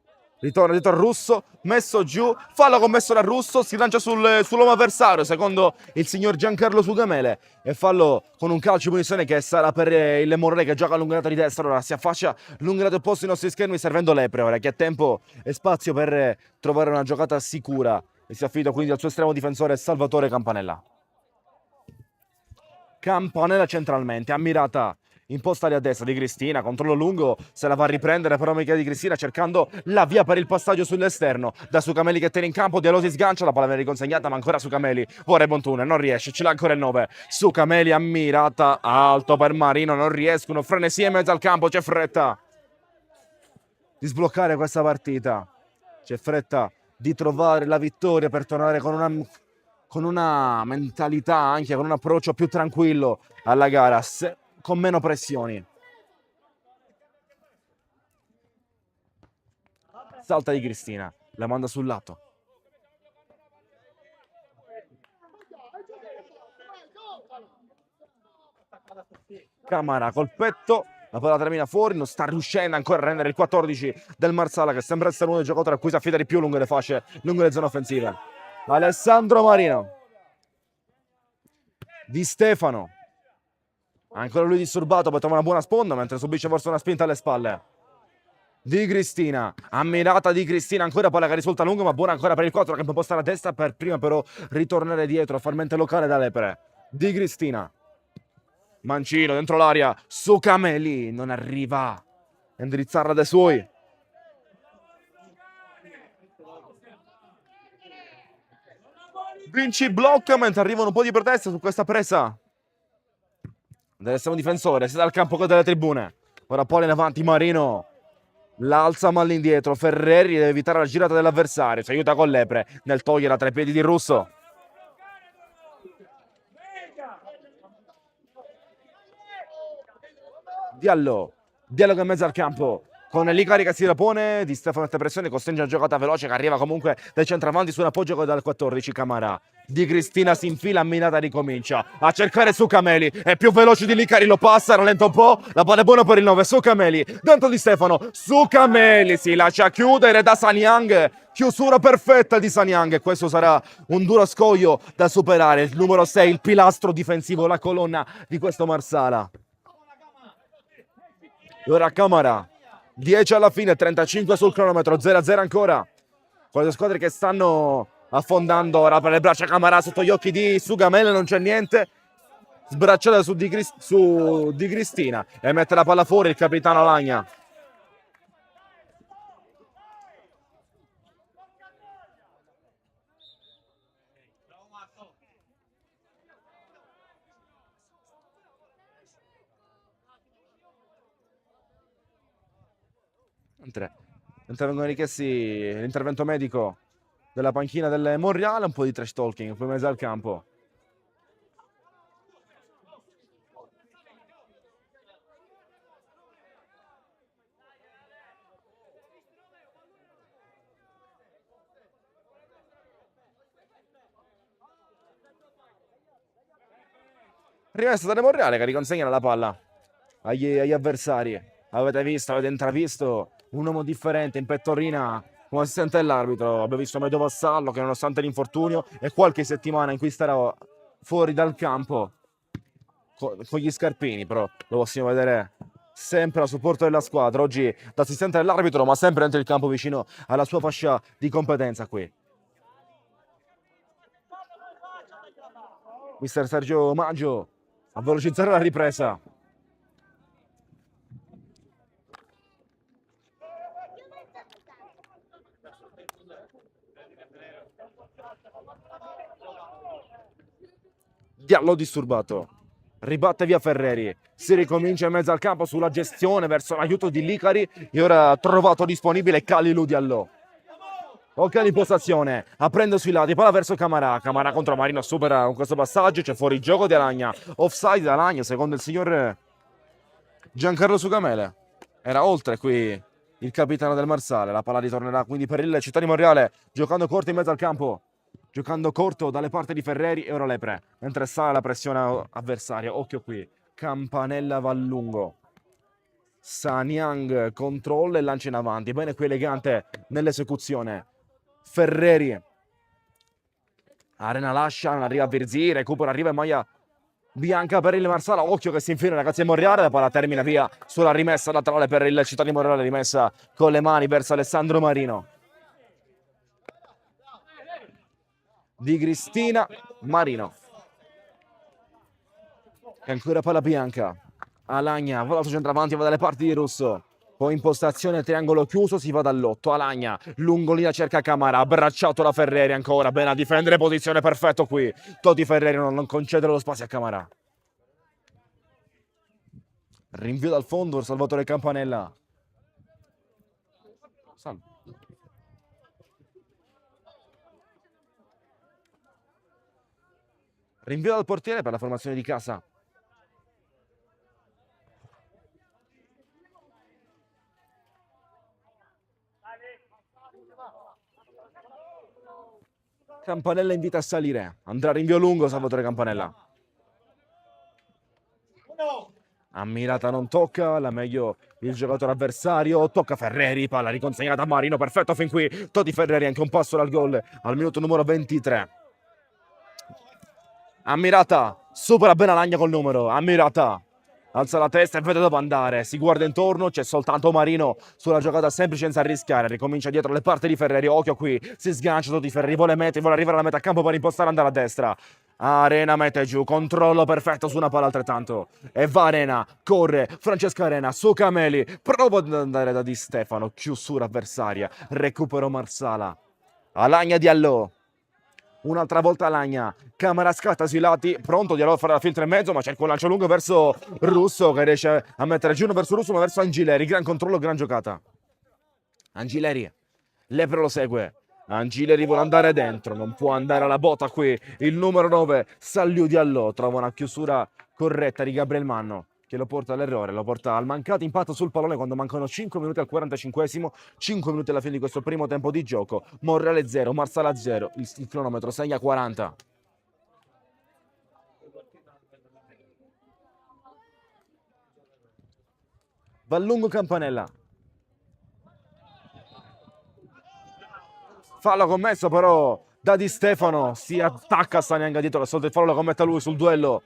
S1: Ritorna dietro al Russo, messo giù, fallo commesso dal Russo, si lancia sull'uomo avversario, secondo il signor Giancarlo Sugamele, e fallo con un calcio di punizione che sarà per il Morale che gioca all'ungherata di destra. Ora si affaccia l'ungherata opposto ai nostri schermi, servendo Lepre ora, che ha tempo e spazio per trovare una giocata sicura, e si affida quindi al suo estremo difensore Salvatore Campanella. Campanella centralmente, ammirata imposta lì a destra di Cristina, controllo lungo, se la va a riprendere però Michele di Cristina cercando la via per il passaggio sull'esterno, da Sucameli che tiene in campo, Diallo si sgancia, la palla viene riconsegnata ma ancora Sucameli, vuole Bontune, non riesce, ce l'ha ancora il 9, Sucameli ammirata, alto per Marino, non riescono, frenesia in mezzo al campo, c'è fretta di sbloccare questa partita, c'è fretta di trovare la vittoria per tornare con una mentalità, anche con un approccio più tranquillo alla gara, con meno pressioni. Salta di Cristina, la manda sul lato. Camara col petto, la palla termina fuori, non sta riuscendo ancora a rendere il 14 del Marsala, che sembra essere uno dei giocatori a cui si affida di più lungo le fasce, lungo le zone offensive. Alessandro Marino. Di Stefano. Ancora lui disturbato, poi trova una buona sponda mentre subisce forse una spinta alle spalle. Di Cristina, ammirata di Cristina, ancora palla che risulta lunga ma buona ancora per il 4 che può postare a destra per prima però ritornare dietro, far mente locale da Lepre. Di Cristina. Mancino dentro l'aria, Sucameli non arriva a indirizzarla dai suoi. Vinci blocca mentre arrivano un po' di proteste su questa presa dell'estremo difensore, sia dal campo che dalle tribune. Ora palla in avanti Marino, l'alza ma all'indietro, Ferreri deve evitare la girata dell'avversario, si aiuta con Lepre nel togliere tra i piedi di Russo. Diallo che è in mezzo al campo con Licari che si repone, Di Stefano mette pressione, costringe una giocata veloce che arriva comunque dai centravanti su un appoggio dal 14 Camara. Di Cristina si infila, amminata ricomincia a cercare Sucameli, è più veloce di Licari, lo passa, rallenta un po', la palla è buona per il 9, Sucameli dentro Di Stefano, Sucameli si lascia chiudere da Sanyang, chiusura perfetta di Sanyang, e questo sarà un duro scoglio da superare, il numero 6, il pilastro difensivo, la colonna di questo Marsala. E ora Camara, 10 alla fine, 35 sul cronometro, 0-0 ancora. Con le squadre che stanno affondando, ora per le braccia Camara sotto gli occhi di Sugamele, non c'è niente. Sbracciata su Di Cristina e mette la palla fuori il capitano Lagna. Mentre vengono richiesti l'intervento medico della panchina del Monreale, un po' di trash talking poi in mezzo al campo. Rimessa da Monreale che riconsegna la palla agli avversari. Avete visto, avete intravisto un uomo differente in pettorina come assistente dell'arbitro. Abbiamo visto Medio Vassallo che nonostante l'infortunio e qualche settimana in cui starà fuori dal campo con gli scarpini, però lo possiamo vedere sempre a supporto della squadra. Oggi da assistente dell'arbitro ma sempre dentro il campo vicino alla sua fascia di competenza qui. Mister Sergio Maggio a velocizzare la ripresa. Diallo disturbato, ribatte via Ferreri, si ricomincia in mezzo al campo sulla gestione verso l'aiuto di Licari e ora trovato disponibile Calilu Diallo. Ok l'impostazione, aprendo sui lati, palla verso Camara, Camara contro Marino supera con questo passaggio, c'è fuori gioco di Alagna, offside da Alagna secondo il signor Giancarlo Sugamele. Era oltre qui il capitano del Marsale, la palla ritornerà quindi per il Città di Monreale, giocando corto in mezzo al campo. Giocando corto dalle parti di Ferreri e ora Lepre, mentre sale la pressione avversaria. Occhio qui, Campanella va a lungo. Sanyang controlla e lancia in avanti. Bene qui elegante nell'esecuzione. Ferreri. Arena lascia, non arriva a Virzì, recupera, arriva in maglia bianca per il Marsala. Occhio che si infila ragazzi a Monreale. La palla termina via sulla rimessa laterale per il Città di Monreale, rimessa con le mani verso Alessandro Marino. Di Cristina Marino. E ancora palla bianca. Alagna, vola sul centravanti, va dalle parti di Russo. Poi impostazione triangolo chiuso, si va dall'8. Alagna, lungolina cerca Camara, abbracciato da Ferreri ancora, bene a difendere, posizione perfetto qui. Toti Ferreri non concede lo spazio a Camara. Rinvio dal fondo per Salvatore Campanella. Salve. Rinvio dal portiere per la formazione di casa. Campanella invita a salire. Andrà rinvio lungo Salvatore Campanella. Ammirata non tocca, la meglio il giocatore avversario. Tocca Ferreri, palla riconsegnata a Marino, perfetto fin qui. Toti Ferreri anche un passo dal gol al minuto numero 23. Ammirata supera bene Alagna col numero. Ammirata alza la testa e vede dove andare, si guarda intorno, c'è soltanto Marino sulla giocata semplice senza rischiare, ricomincia dietro le parti di Ferreri. Occhio qui, si sgancia Toti Ferreri, vuole arrivare alla metà campo per impostare, andare a destra. Arena mette giù, controllo perfetto su una palla altrettanto, e va Arena, corre Francesca Arena su Cameli, prova ad andare da Di Stefano, chiusura avversaria, recupero Marsala. Alagna Diallo. Un'altra volta Alagna, Camara scatta sui lati, pronto Diallo a fare la filtra in mezzo, ma cerca un lancio lungo verso Russo che riesce a mettere giù, non verso Russo ma verso Angileri. Gran controllo, gran giocata. Angileri, Lepre lo segue. Angileri vuole andare dentro, non può andare alla botta qui. Il numero 9, Salliu Diallo, trova una chiusura corretta di Gabriel Manno, che lo porta all'errore, lo porta al mancato impatto sul pallone quando mancano 5 minuti al 45esimo, 5 minuti alla fine di questo primo tempo di gioco. Monreale 0, Marsala 0, il cronometro segna 40. Va lungo Campanella. Fallo commesso però da Di Stefano, si attacca a Sanyang dietro, che solito il fallo lo commette lui sul duello.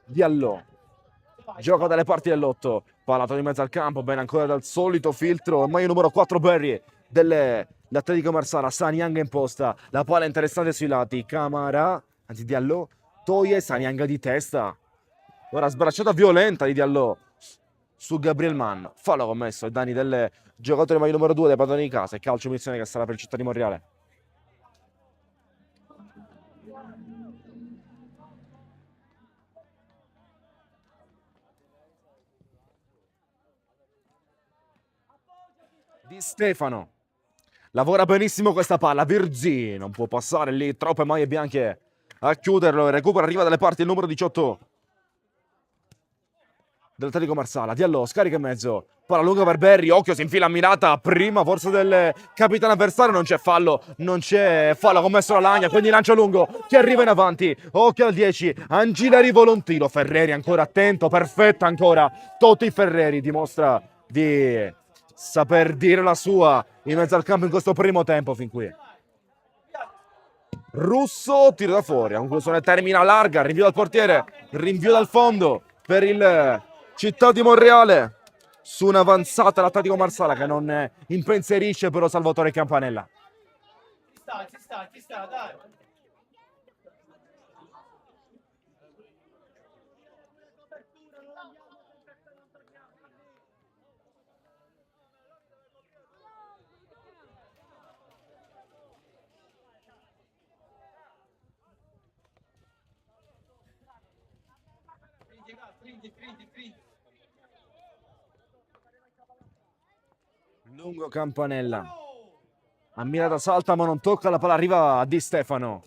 S1: Diallo gioca dalle parti dell'8, palato di mezzo al campo, bene ancora dal solito filtro, ormai il numero 4 Berry dell'Atletico Marsala. Sanyang in posta, la palla interessante sui lati, Camara, anzi Diallo, toglie Sanyang di testa, ora sbracciata violenta di Diallo su Gabriel Mann, fallo commesso ai danni del giocatore maglia numero 2 dei padroni di casa, e calcio punizione che sarà per il Città di Monreale. Di Stefano lavora benissimo questa palla, Virzì non può passare lì, troppe maglie bianche a chiuderlo, e recupera, arriva dalle parti il numero 18 dell'Atletico Marsala. Diallo scarica in mezzo, palla lunga per Berry, occhio si infila a mirata prima forse del capitano avversario, non c'è fallo, non c'è fallo commesso da Alagna, quindi lancio lungo che arriva in avanti, occhio al 10, Angileri Volontino, Ferreri ancora attento, perfetta ancora, Toti Ferreri dimostra di saper dire la sua in mezzo al campo in questo primo tempo fin qui. Russo tiro da fuori, a conclusione termina larga, rinvio dal portiere, rinvio dal fondo per il Città di Monreale su un'avanzata l'Atletico Marsala che non impensierisce però Salvatore Campanella.
S3: Ci sta, dai. Prendi.
S1: Lungo Campanella, ammirata salta ma non tocca, la palla arriva a Di Stefano.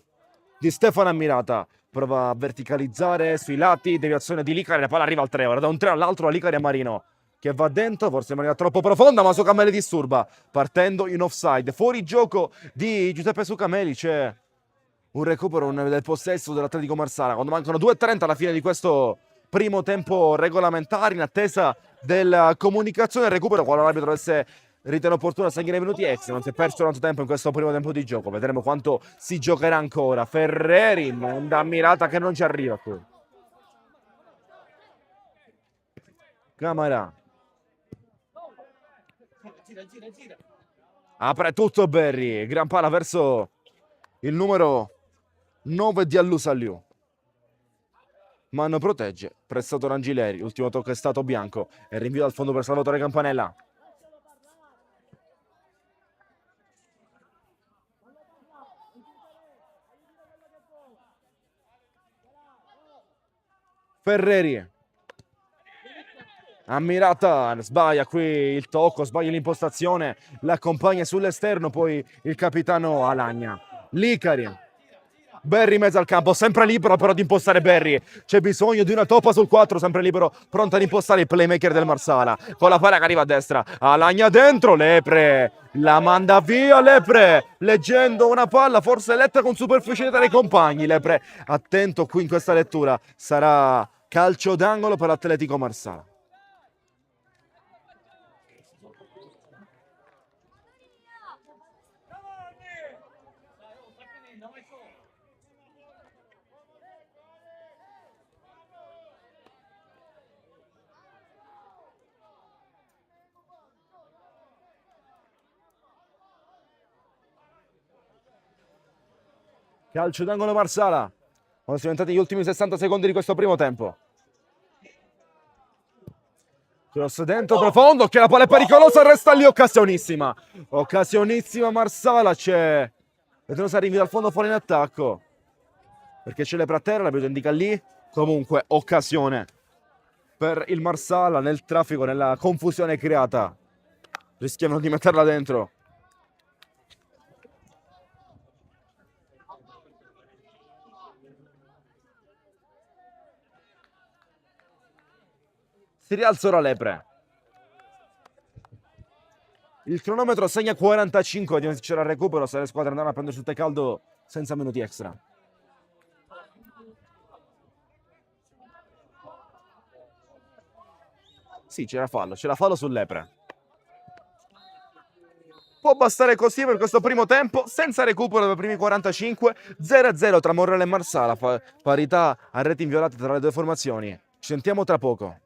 S1: Di Stefano ammirata, prova a verticalizzare sui lati, deviazione di Licari, la palla arriva al 3, ora da un 3 all'altro a Licari a Marino che va dentro, forse in maniera troppo profonda, ma Sucameli disturba, partendo in offside, fuori gioco di Giuseppe Sucameli. C'è un recupero del possesso dell'Atletico Marsala quando mancano 2:30 alla fine di questo primo tempo regolamentare in attesa della comunicazione e recupero qualora l'arbitro dovesse ritenere opportuno assegnare minuti extra. Non si è perso tanto tempo in questo primo tempo di gioco, vedremo quanto si giocherà ancora. Ferreri, da mirata che non ci arriva qui. Camara
S3: Gira.
S1: apre tutto Berry, gran palla verso il numero 9 di Allu Saliu. Manno protegge, prestato Rangileri, ultimo tocco è stato bianco e rinvio dal fondo per Salvatore Campanella. Ferreri ammirata, sbaglia qui il tocco, sbaglia l'impostazione, l'accompagna sull'esterno poi il capitano Alagna. Licari, Berry in mezzo al campo, sempre libero però di impostare Berry, c'è bisogno di una toppa sul 4, sempre libero, pronto ad impostare il playmaker del Marsala, con la palla che arriva a destra, Alagna dentro, Lepre la manda via, Lepre leggendo una palla forse letta con superficialità dai compagni. Lepre attento qui in questa lettura, sarà calcio d'angolo per l'Atletico Marsala. Calcio d'angolo Marsala. Sono diventati gli ultimi 60 secondi di questo primo tempo. Cross dentro profondo, che la palla è pericolosa, resta lì, occasionissima. Occasionissima Marsala, c'è Pedrosa rinvia dal fondo fuori in attacco. Perché c'è le terra, l'arbitro indica lì. Comunque, occasione per il Marsala nel traffico, nella confusione creata. Rischiano di metterla dentro. Si rialza ora Lepre. Il cronometro segna 45, vediamo se c'era il recupero, se le squadre andranno a prendere sul tè caldo senza minuti extra. Sì, c'era fallo sull'Epre. Può bastare così per questo primo tempo, senza recupero dei primi 45, 0-0 tra Morrale e Marsala, parità a reti inviolate tra le due formazioni. Ci sentiamo tra poco.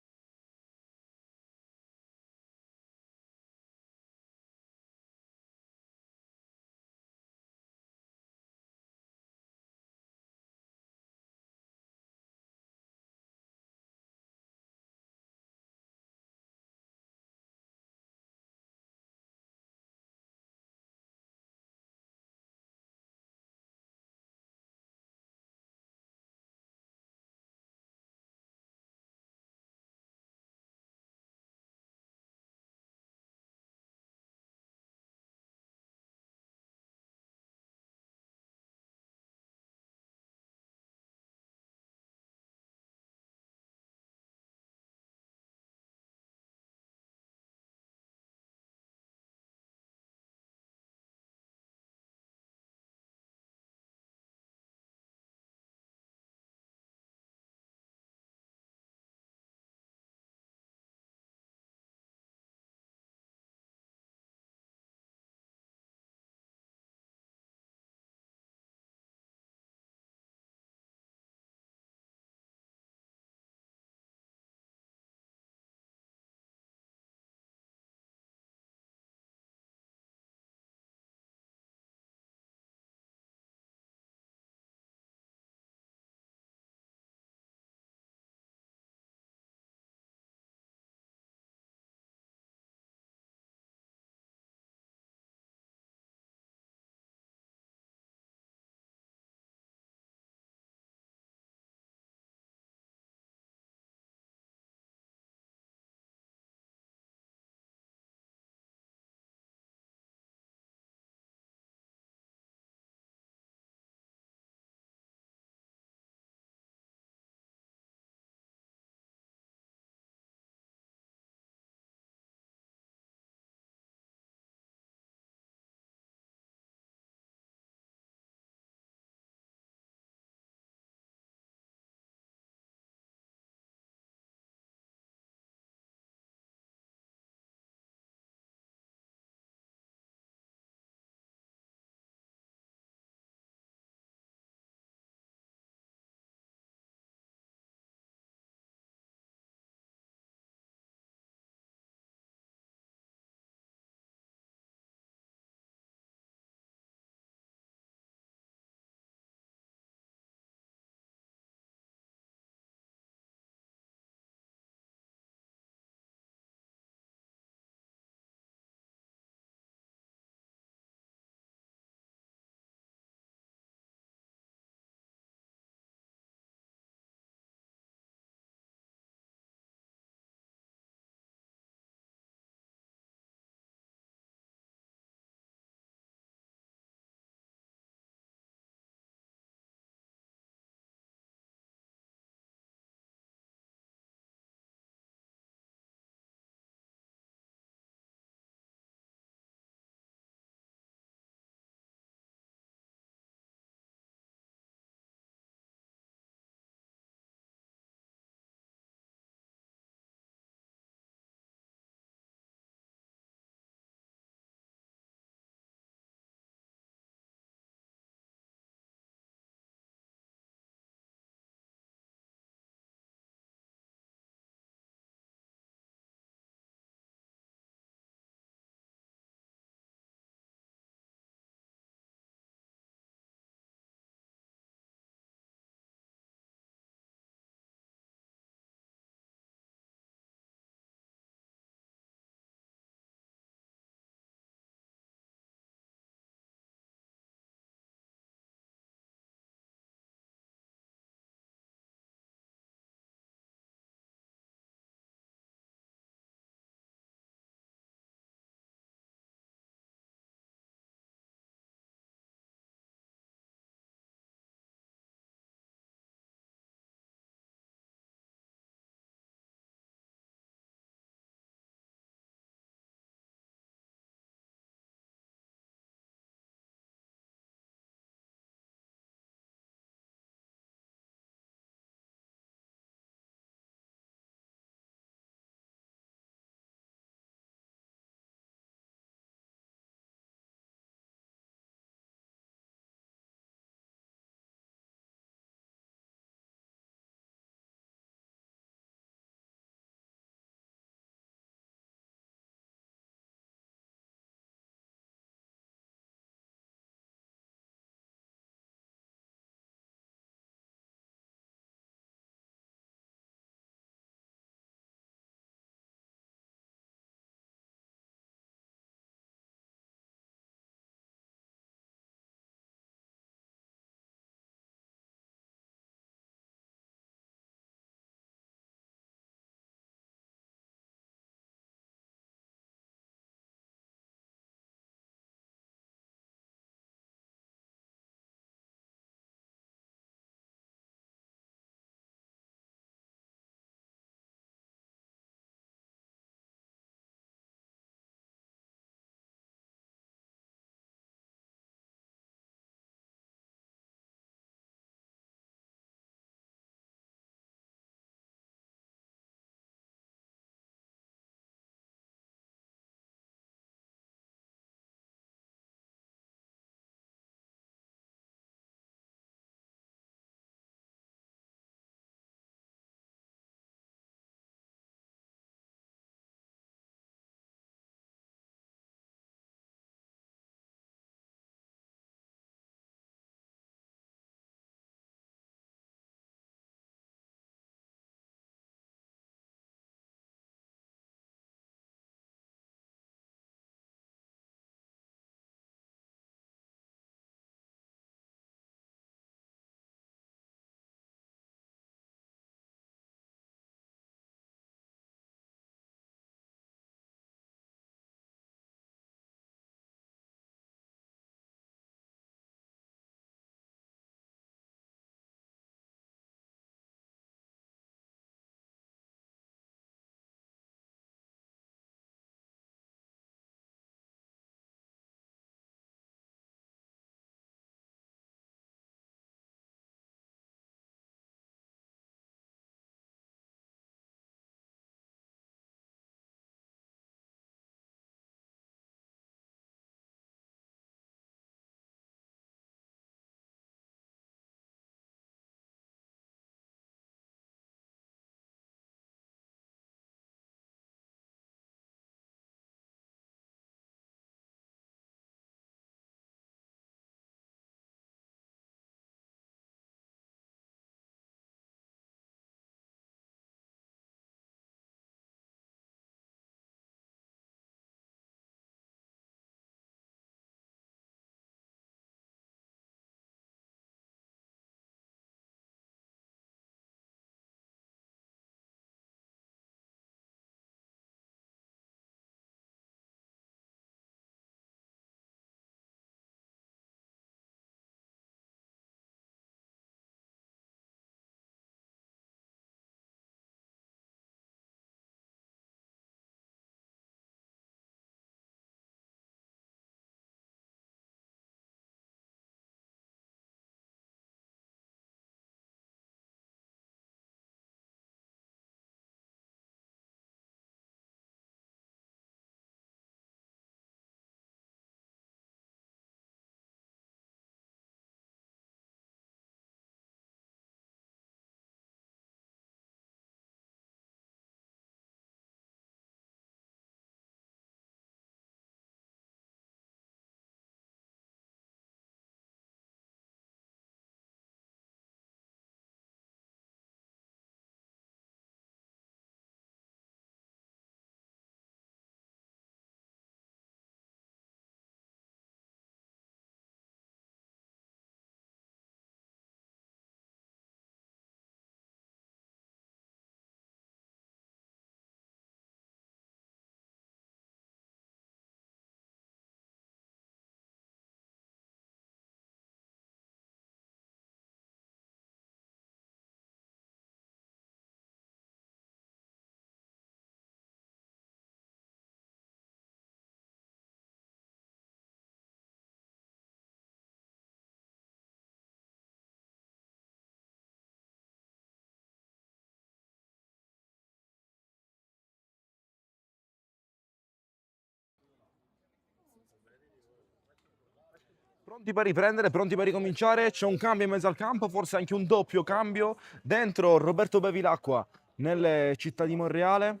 S1: Pronti per riprendere, pronti per ricominciare. C'è un cambio in mezzo al campo, forse anche un doppio cambio. Dentro Roberto Bevilacqua nelle città di Monreale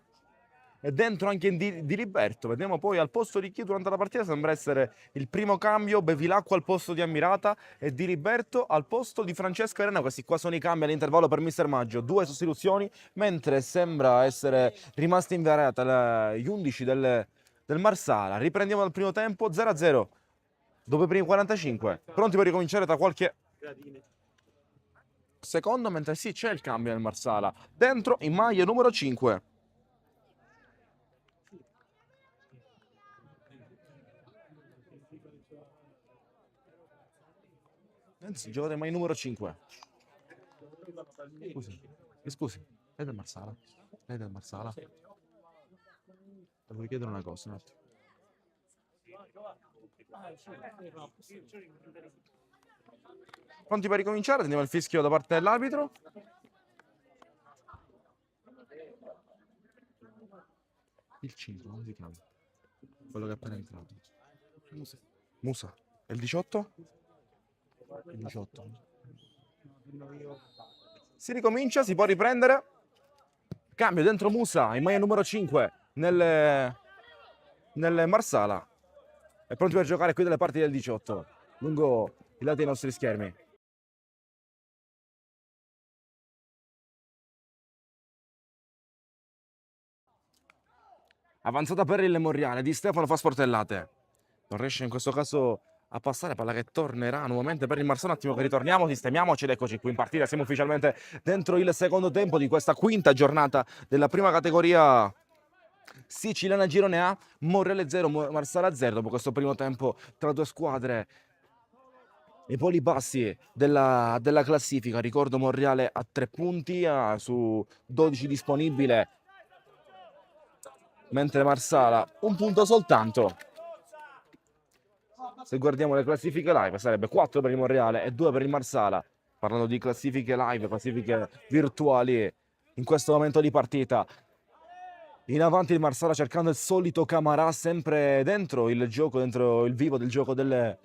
S1: e dentro anche Di Liberto. Vediamo poi al posto di chi durante la partita sembra essere il primo cambio. Bevilacqua al posto di Ammirata e Di Liberto al posto di Francesco Arena. Questi qua sono i cambi all'intervallo per Mister Maggio. 2 sostituzioni, mentre sembra essere rimasta invariata gli 11 del Marsala. Riprendiamo dal primo tempo 0-0. Dopo i primi 45, pronti per ricominciare tra qualche secondo, mentre sì, c'è il cambio nel Marsala. Dentro in maglia numero 5. Anzi, giocate in maglia numero 5. Scusi, lei è del Marsala? Lei è del Marsala? Devo chiedere una cosa, un attimo. Pronti per ricominciare? Andiamo al fischio da parte dell'arbitro. Il 5, come si chiama? Quello che è appena entrato. Musa. E il 18? Il 18. Si ricomincia, si può riprendere. Cambio dentro Musa in maglia numero 5 nel Marsala. È pronti per giocare qui dalle parti del 18, lungo i lati dei nostri schermi. Avanzata per il Monreale, Di Stefano fa sportellate. Non riesce in questo caso a passare, palla che tornerà nuovamente per il Marsala. Un attimo che ritorniamo, sistemiamoci ed eccoci qui in partita. Siamo ufficialmente dentro il secondo tempo di questa quinta giornata della prima categoria siciliana Girone A. Monreale 0, Marsala 0 dopo questo primo tempo tra due squadre i poli bassi della classifica. Ricordo Monreale a 3 punti su 12 disponibile, mentre Marsala un punto soltanto. Se guardiamo le classifiche live sarebbe 4 per il Monreale e 2 per il Marsala. Parlando di classifiche live, classifiche virtuali in questo momento di partita. In avanti il Marsala cercando il solito Camarà, sempre dentro il gioco, dentro il vivo del gioco del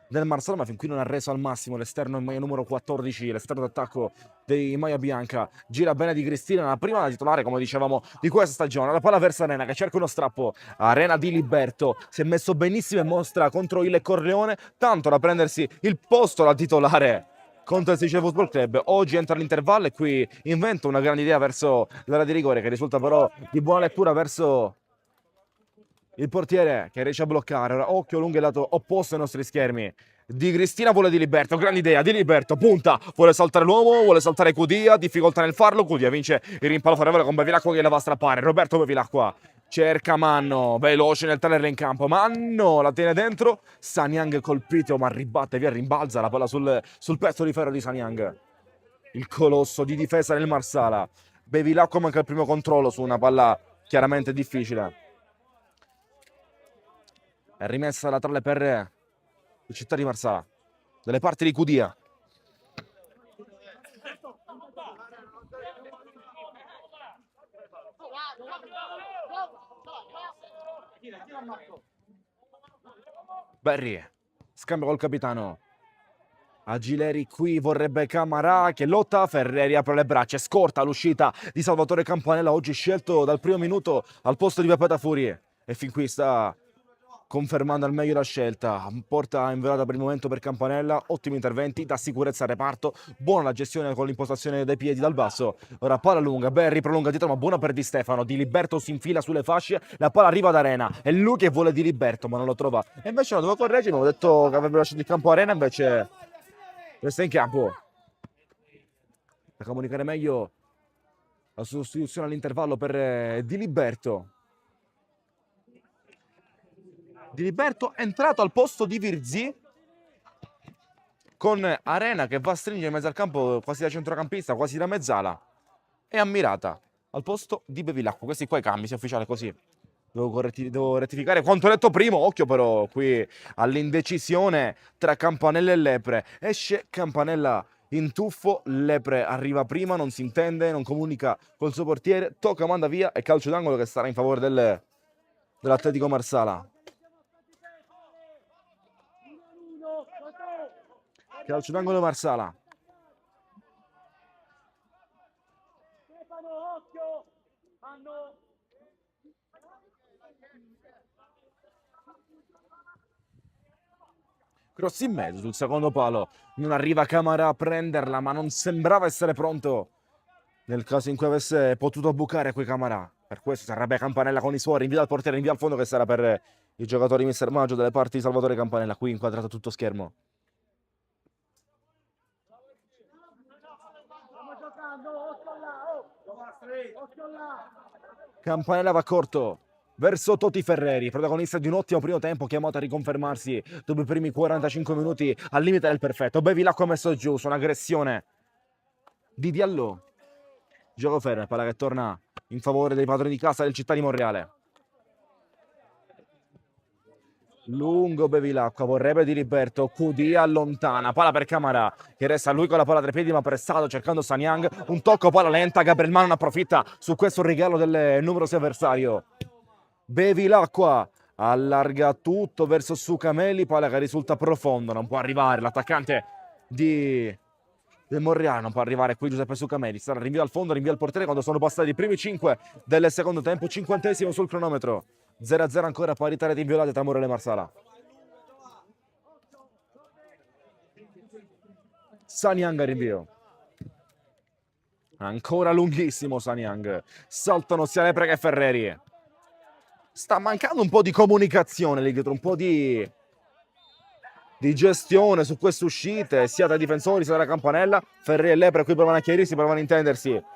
S1: Marsala, ma fin qui non ha reso al massimo l'esterno in maglia numero 14, l'esterno d'attacco dei maglia bianca. Gira bene Di Cristina, la prima da titolare, come dicevamo, di questa stagione. La palla verso Arena che cerca uno strappo. Arena Di Liberto si è messo benissimo e mostra contro il Corleone, tanto da prendersi il posto da titolare contro il Sicilia Football Club. Oggi entra all'intervallo e qui inventa una grande idea verso l'area di rigore, che risulta però di buona lettura verso il portiere che riesce a bloccare. Ora occhio lungo il lato opposto ai nostri schermi. Di Cristina vuole Di Liberto, grande idea, Di Liberto punta, vuole saltare l'uomo, vuole saltare Cudia, difficoltà nel farlo. Cudia vince il rimpallo favorevole con Bevilacqua che la va a strappare. Roberto Bevilacqua cerca Manno, veloce nel tenerla in campo. Manno la tiene dentro. Sanyang colpito, ma ribatte via, rimbalza la palla sul pezzo di ferro di Sanyang. Il colosso di difesa del Marsala. Bevilacqua manca il primo controllo su una palla chiaramente difficile. È rimessa laterale per il Città di Marsala, dalle parti di Cudia. Berri, scambio col capitano. Agileri qui vorrebbe Camarà che lotta, Ferreri apre le braccia, scorta l'uscita di Salvatore Campanella, oggi scelto dal primo minuto al posto di Pepe Tafurie. E fin qui sta confermando al meglio la scelta. Porta inviolata per il momento per Campanella, ottimi interventi, dà sicurezza al reparto, buona la gestione con l'impostazione dai piedi dal basso. Ora palla lunga, Berri prolunga dietro ma buona per Di Stefano. Di Liberto si infila sulle fasce, la palla arriva ad Arena, è lui che vuole Di Liberto ma non lo trova. E invece no, doveva correggere, avevo detto che avrebbe lasciato il campo Arena, invece resta in campo. Da comunicare meglio la sostituzione all'intervallo per Di Liberto. Di Liberto è entrato al posto di Virzì, con Arena che va a stringere in mezzo al campo quasi da centrocampista, quasi da mezzala, e Ammirata al posto di Bevilacqua. Questi qua i cambi, se è ufficiale così. Devo rettificare quanto detto prima. Occhio però qui all'indecisione tra Campanella e Lepre. Esce Campanella in tuffo, Lepre arriva prima, non si intende, non comunica col suo portiere, tocca, manda via e calcio d'angolo che sarà in favore dell'Atletico Marsala. Calcio d'angolo Marsala. Cross in mezzo sul secondo palo. Non arriva Camara a prenderla, ma non sembrava essere pronto nel caso in cui avesse potuto bucare qui Camara. Per questo si arrabbia Campanella con i suoi, rinvia al portiere, rinvia al fondo, che sarà per i giocatori Mister Maggio delle parti di Salvatore Campanella. Qui inquadrato tutto schermo. Campanella va corto verso Totti Ferreri, protagonista di un ottimo primo tempo, chiamato a riconfermarsi dopo i primi 45 minuti al limite del perfetto. Bevilacqua ha messo giù su un'aggressione di Diallo. Gioco fermo, palla che torna in favore dei padroni di casa del Città di Monreale. Lungo Bevilacqua, vorrebbe di Liberto, QD allontana, palla per Camara che resta lui con la palla tra i piedi ma pressato cercando Sanyang, un tocco, palla lenta, Gabriel Mann approfitta su questo regalo del numero 6 avversario. Bevilacqua allarga tutto verso Sucameli, palla che risulta profondo, non può arrivare l'attaccante del Monreale, non può arrivare qui Giuseppe Sucameli, sarà rinvio al fondo, rinvio al portiere quando sono passati i primi 5 del secondo tempo, 50esimo sul cronometro. 0-0 ancora, parità reti inviolate tra Monreale e Marsala. Sanyang a rinvio. Ancora lunghissimo Sanyang. Saltano sia Lepre che Ferreri. Sta mancando un po' di comunicazione lì dietro, un po' di gestione su queste uscite, sia dai difensori sia dalla Campanella. Ferreri e Lepre qui provano a chiarirsi, provano a intendersi.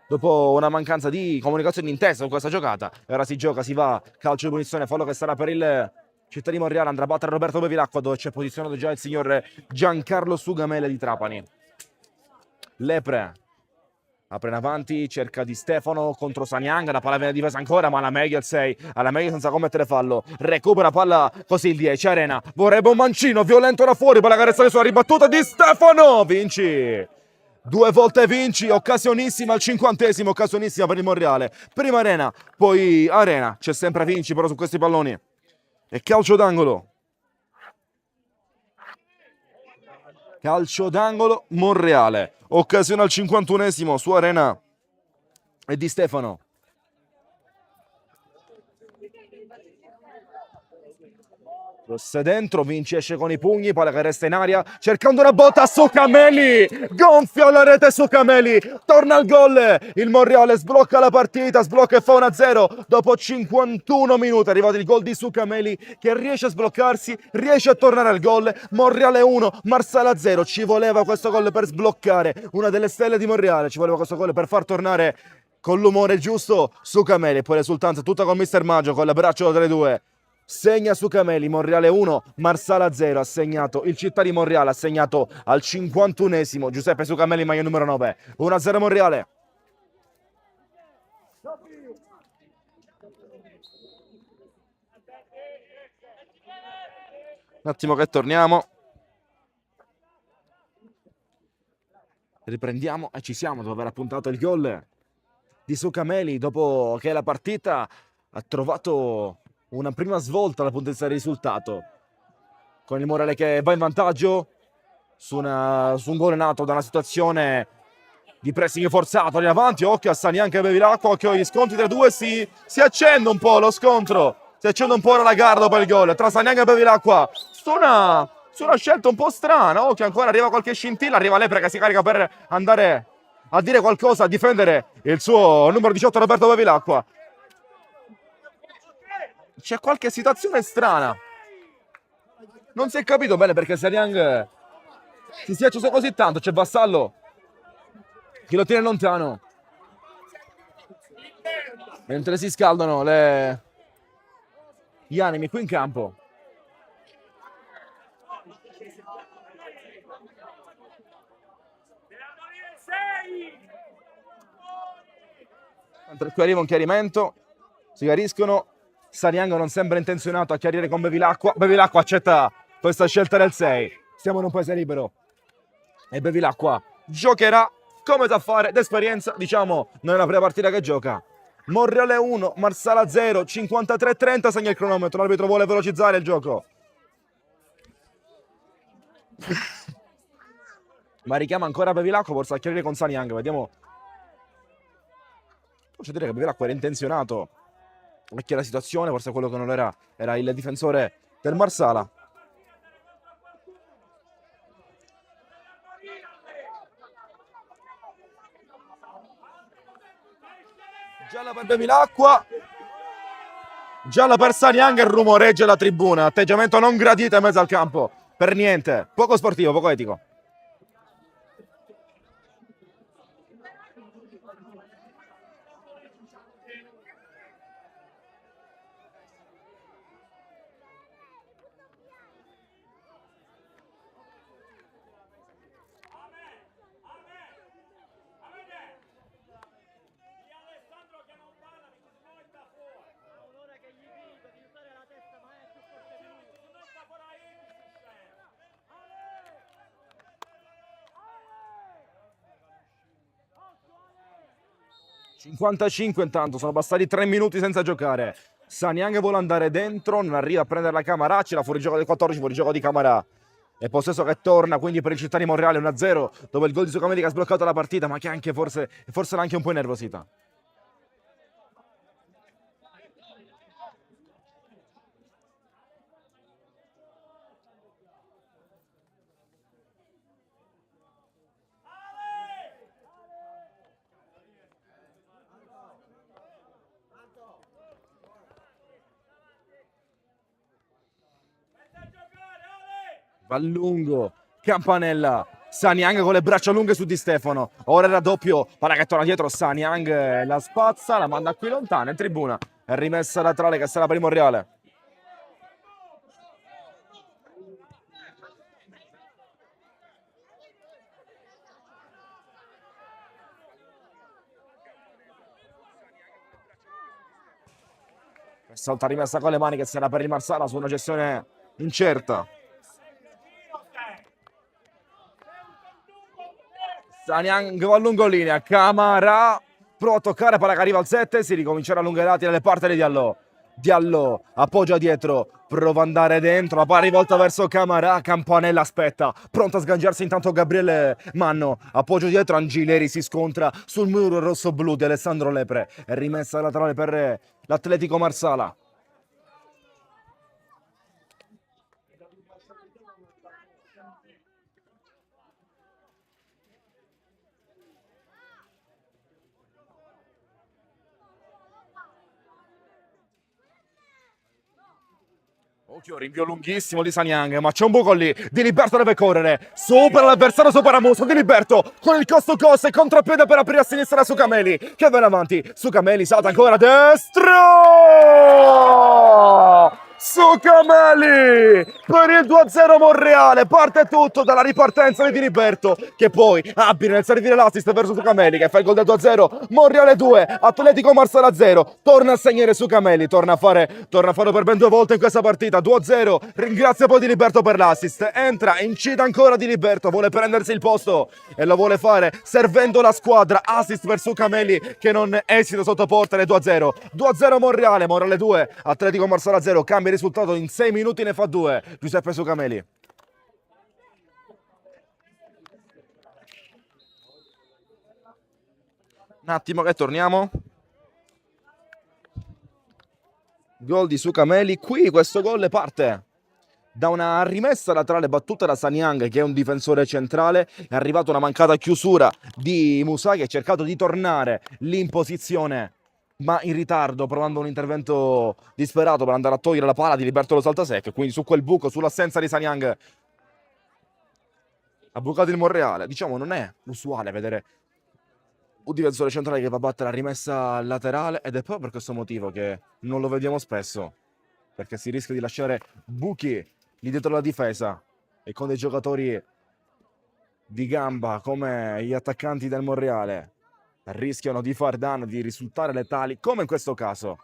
S1: Dopo una mancanza di comunicazione intesa su questa giocata, ora si gioca, si va, calcio di punizione, fallo che sarà per il Città di Monreale, andrà a battere Roberto Bevilacqua dove c'è posizionato già il signor Giancarlo Sugamele di Trapani. Lepre apre in avanti, cerca di Stefano contro Sanyang, la palla viene difesa ancora, ma alla meglio il 6, alla meglio senza commettere fallo, recupera palla così il 10, Arena, vorrebbe un mancino, violento da fuori, palla che resta sulla ribattuta di Stefano, Vinci! 2 volte Vinci, occasionissima al 50esimo, occasionissima per il Monreale. Prima Arena, poi Arena. C'è sempre Vinci però su questi palloni. E calcio d'angolo. Calcio d'angolo Monreale. Occasione al 51esimo su Arena e Di Stefano. Rosse dentro, Vinci esce con i pugni, palla che resta in aria, cercando una botta, Sucameli, gonfia la rete Sucameli, torna al gol, il Monreale sblocca la partita, sblocca e fa 1-0, dopo 51 minuti è arrivato il gol di Sucameli che riesce a sbloccarsi, riesce a tornare al gol, Monreale 1, Marsala 0, ci voleva questo gol per sbloccare una delle stelle di Monreale, ci voleva questo gol per far tornare con l'umore giusto Sucameli, poi l'esultanza tutta con Mister Maggio, con l'abbraccio tra i due. Segna Sucameli, Monreale 1, Marsala 0, ha segnato il Città di Monreale, ha segnato al 51esimo Giuseppe Sucameli, maglia numero 9, 1-0 Monreale. Un attimo che torniamo. Riprendiamo e ci siamo dopo aver appuntato il gol di Sucameli dopo che la partita ha trovato una prima svolta dal punto di vista del risultato, con il Monreale che va in vantaggio su un gol nato da una situazione di pressing forzato in avanti. Occhio a Sanyang e Bevilacqua, occhio agli scontri tra due, si accende un po' lo scontro, si accende un po' la gara dopo il gol tra Sanyang e Bevilacqua su una scelta un po' strana. Occhio, ancora arriva qualche scintilla, arriva Lepre che si carica per andare a dire qualcosa, a difendere il suo numero 18 Roberto Bevilacqua. C'è qualche situazione strana, non si è capito bene perché Sanyang si sia acceso così tanto. C'è Vassallo che lo tiene lontano mentre si scaldano gli animi qui in campo. Mentre qui arriva un chiarimento, si chiariscono. Sanyang non sembra intenzionato a chiarire con Bevilacqua. Bevilacqua accetta questa scelta del 6. Siamo in un paese libero e Bevilacqua giocherà come sa fare d'esperienza, diciamo, non è la prima partita che gioca. Monreale 1, Marsala 0, 53-30 segna il cronometro, l'arbitro vuole velocizzare il gioco. Ma richiama ancora Bevilacqua, forse a chiarire con Sanyang, vediamo. Posso dire che Bevilacqua era intenzionato. Vecchia la situazione, forse quello che non era il difensore del Marsala. Gialla per Bevilacqua. Gialla per Sanyang e rumoreggia la tribuna. Atteggiamento non gradito in mezzo al campo. Per niente. Poco sportivo, poco etico.
S3: Un'ora che gli dico di usare la testa, ma è più forte di lui.
S1: 55 intanto, sono passati 3 minuti senza giocare. Sanyang vuole andare dentro, non arriva a prendere la Camara, c'è la fuorigioco del 14, fuorigioco di Camara. E possesso che torna, quindi per il Città di Monreale 1-0, dove il gol di Sukameli che ha sbloccato la partita, ma che anche forse l'ha anche un po' innervosita. Va lungo, Campanella, Sanyang con le braccia lunghe su Di Stefano, ora il raddoppio, palla che torna dietro, Sanyang la spazza, la manda qui lontana in tribuna, è rimessa laterale che sarà per il Monreale. Salta rimessa con le mani che sarà per il Marsala su una gestione incerta. Sanyang va lungo linea, Camara prova a toccare, palla che arriva al 7, si ricomincerà a allungare nelle parti di Diallo. Diallo appoggia dietro, prova ad andare dentro, la palla rivolta verso Camara, Campanella aspetta, pronto a sgangiarsi intanto Gabriele Manno, appoggio dietro, Angileri si scontra sul muro rosso-blu di Alessandro Lepre, è rimessa laterale per l'Atletico Marsala. Occhio, rinvio lunghissimo di Sanyang, ma c'è un buco lì. Di Liberto deve correre. Supera l'avversario Superamuso. Di Liberto con il costo e contropiede per aprire a sinistra Sukameli. Che viene avanti. Sukameli salta ancora a destra. Sukameli per il 2-0 Monreale. Parte tutto dalla ripartenza di Diliberto, che poi abile nel servire l'assist verso Sukameli, che fa il gol del 2-0. Monreale 2, Atletico Marsala 0. Torna a segnare Sukameli, torna a farlo per ben 2 volte in questa partita. 2-0. Ringrazia poi Diliberto per l'assist. Entra, incide ancora Diliberto, vuole prendersi il posto e lo vuole fare servendo la squadra. Assist per Sukameli che non esita sotto porta le 2-0. 2-0 Monreale 2, Atletico Marsala 0. Cambia risultato in 6 minuti, ne fa 2 Giuseppe Sukameli. Un attimo che torniamo. Gol di Sukameli. Qui questo gol parte da una rimessa laterale battuta da Sanyang, che è un difensore centrale. È arrivata una mancata chiusura di Musa, che ha cercato di tornare lì in posizione ma in ritardo, provando un intervento disperato per andare a togliere la palla. Di Liberto lo salta secco, quindi su quel buco, sull'assenza di Sanyang ha bucato il Monreale. Diciamo non è usuale vedere un difensore centrale che va a battere la rimessa laterale, ed è proprio per questo motivo che non lo vediamo spesso, perché si rischia di lasciare buchi lì dietro la difesa, e con dei giocatori di gamba come gli attaccanti del Monreale rischiano di far danno, di risultare letali, come in questo caso.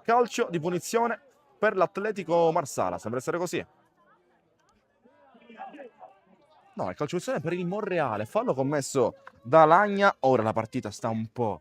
S1: Calcio di punizione per l'Atletico Marsala, sembra essere così. No, il calcio di punizione per il Monreale, fallo commesso da Lagna. Ora la partita sta un po'...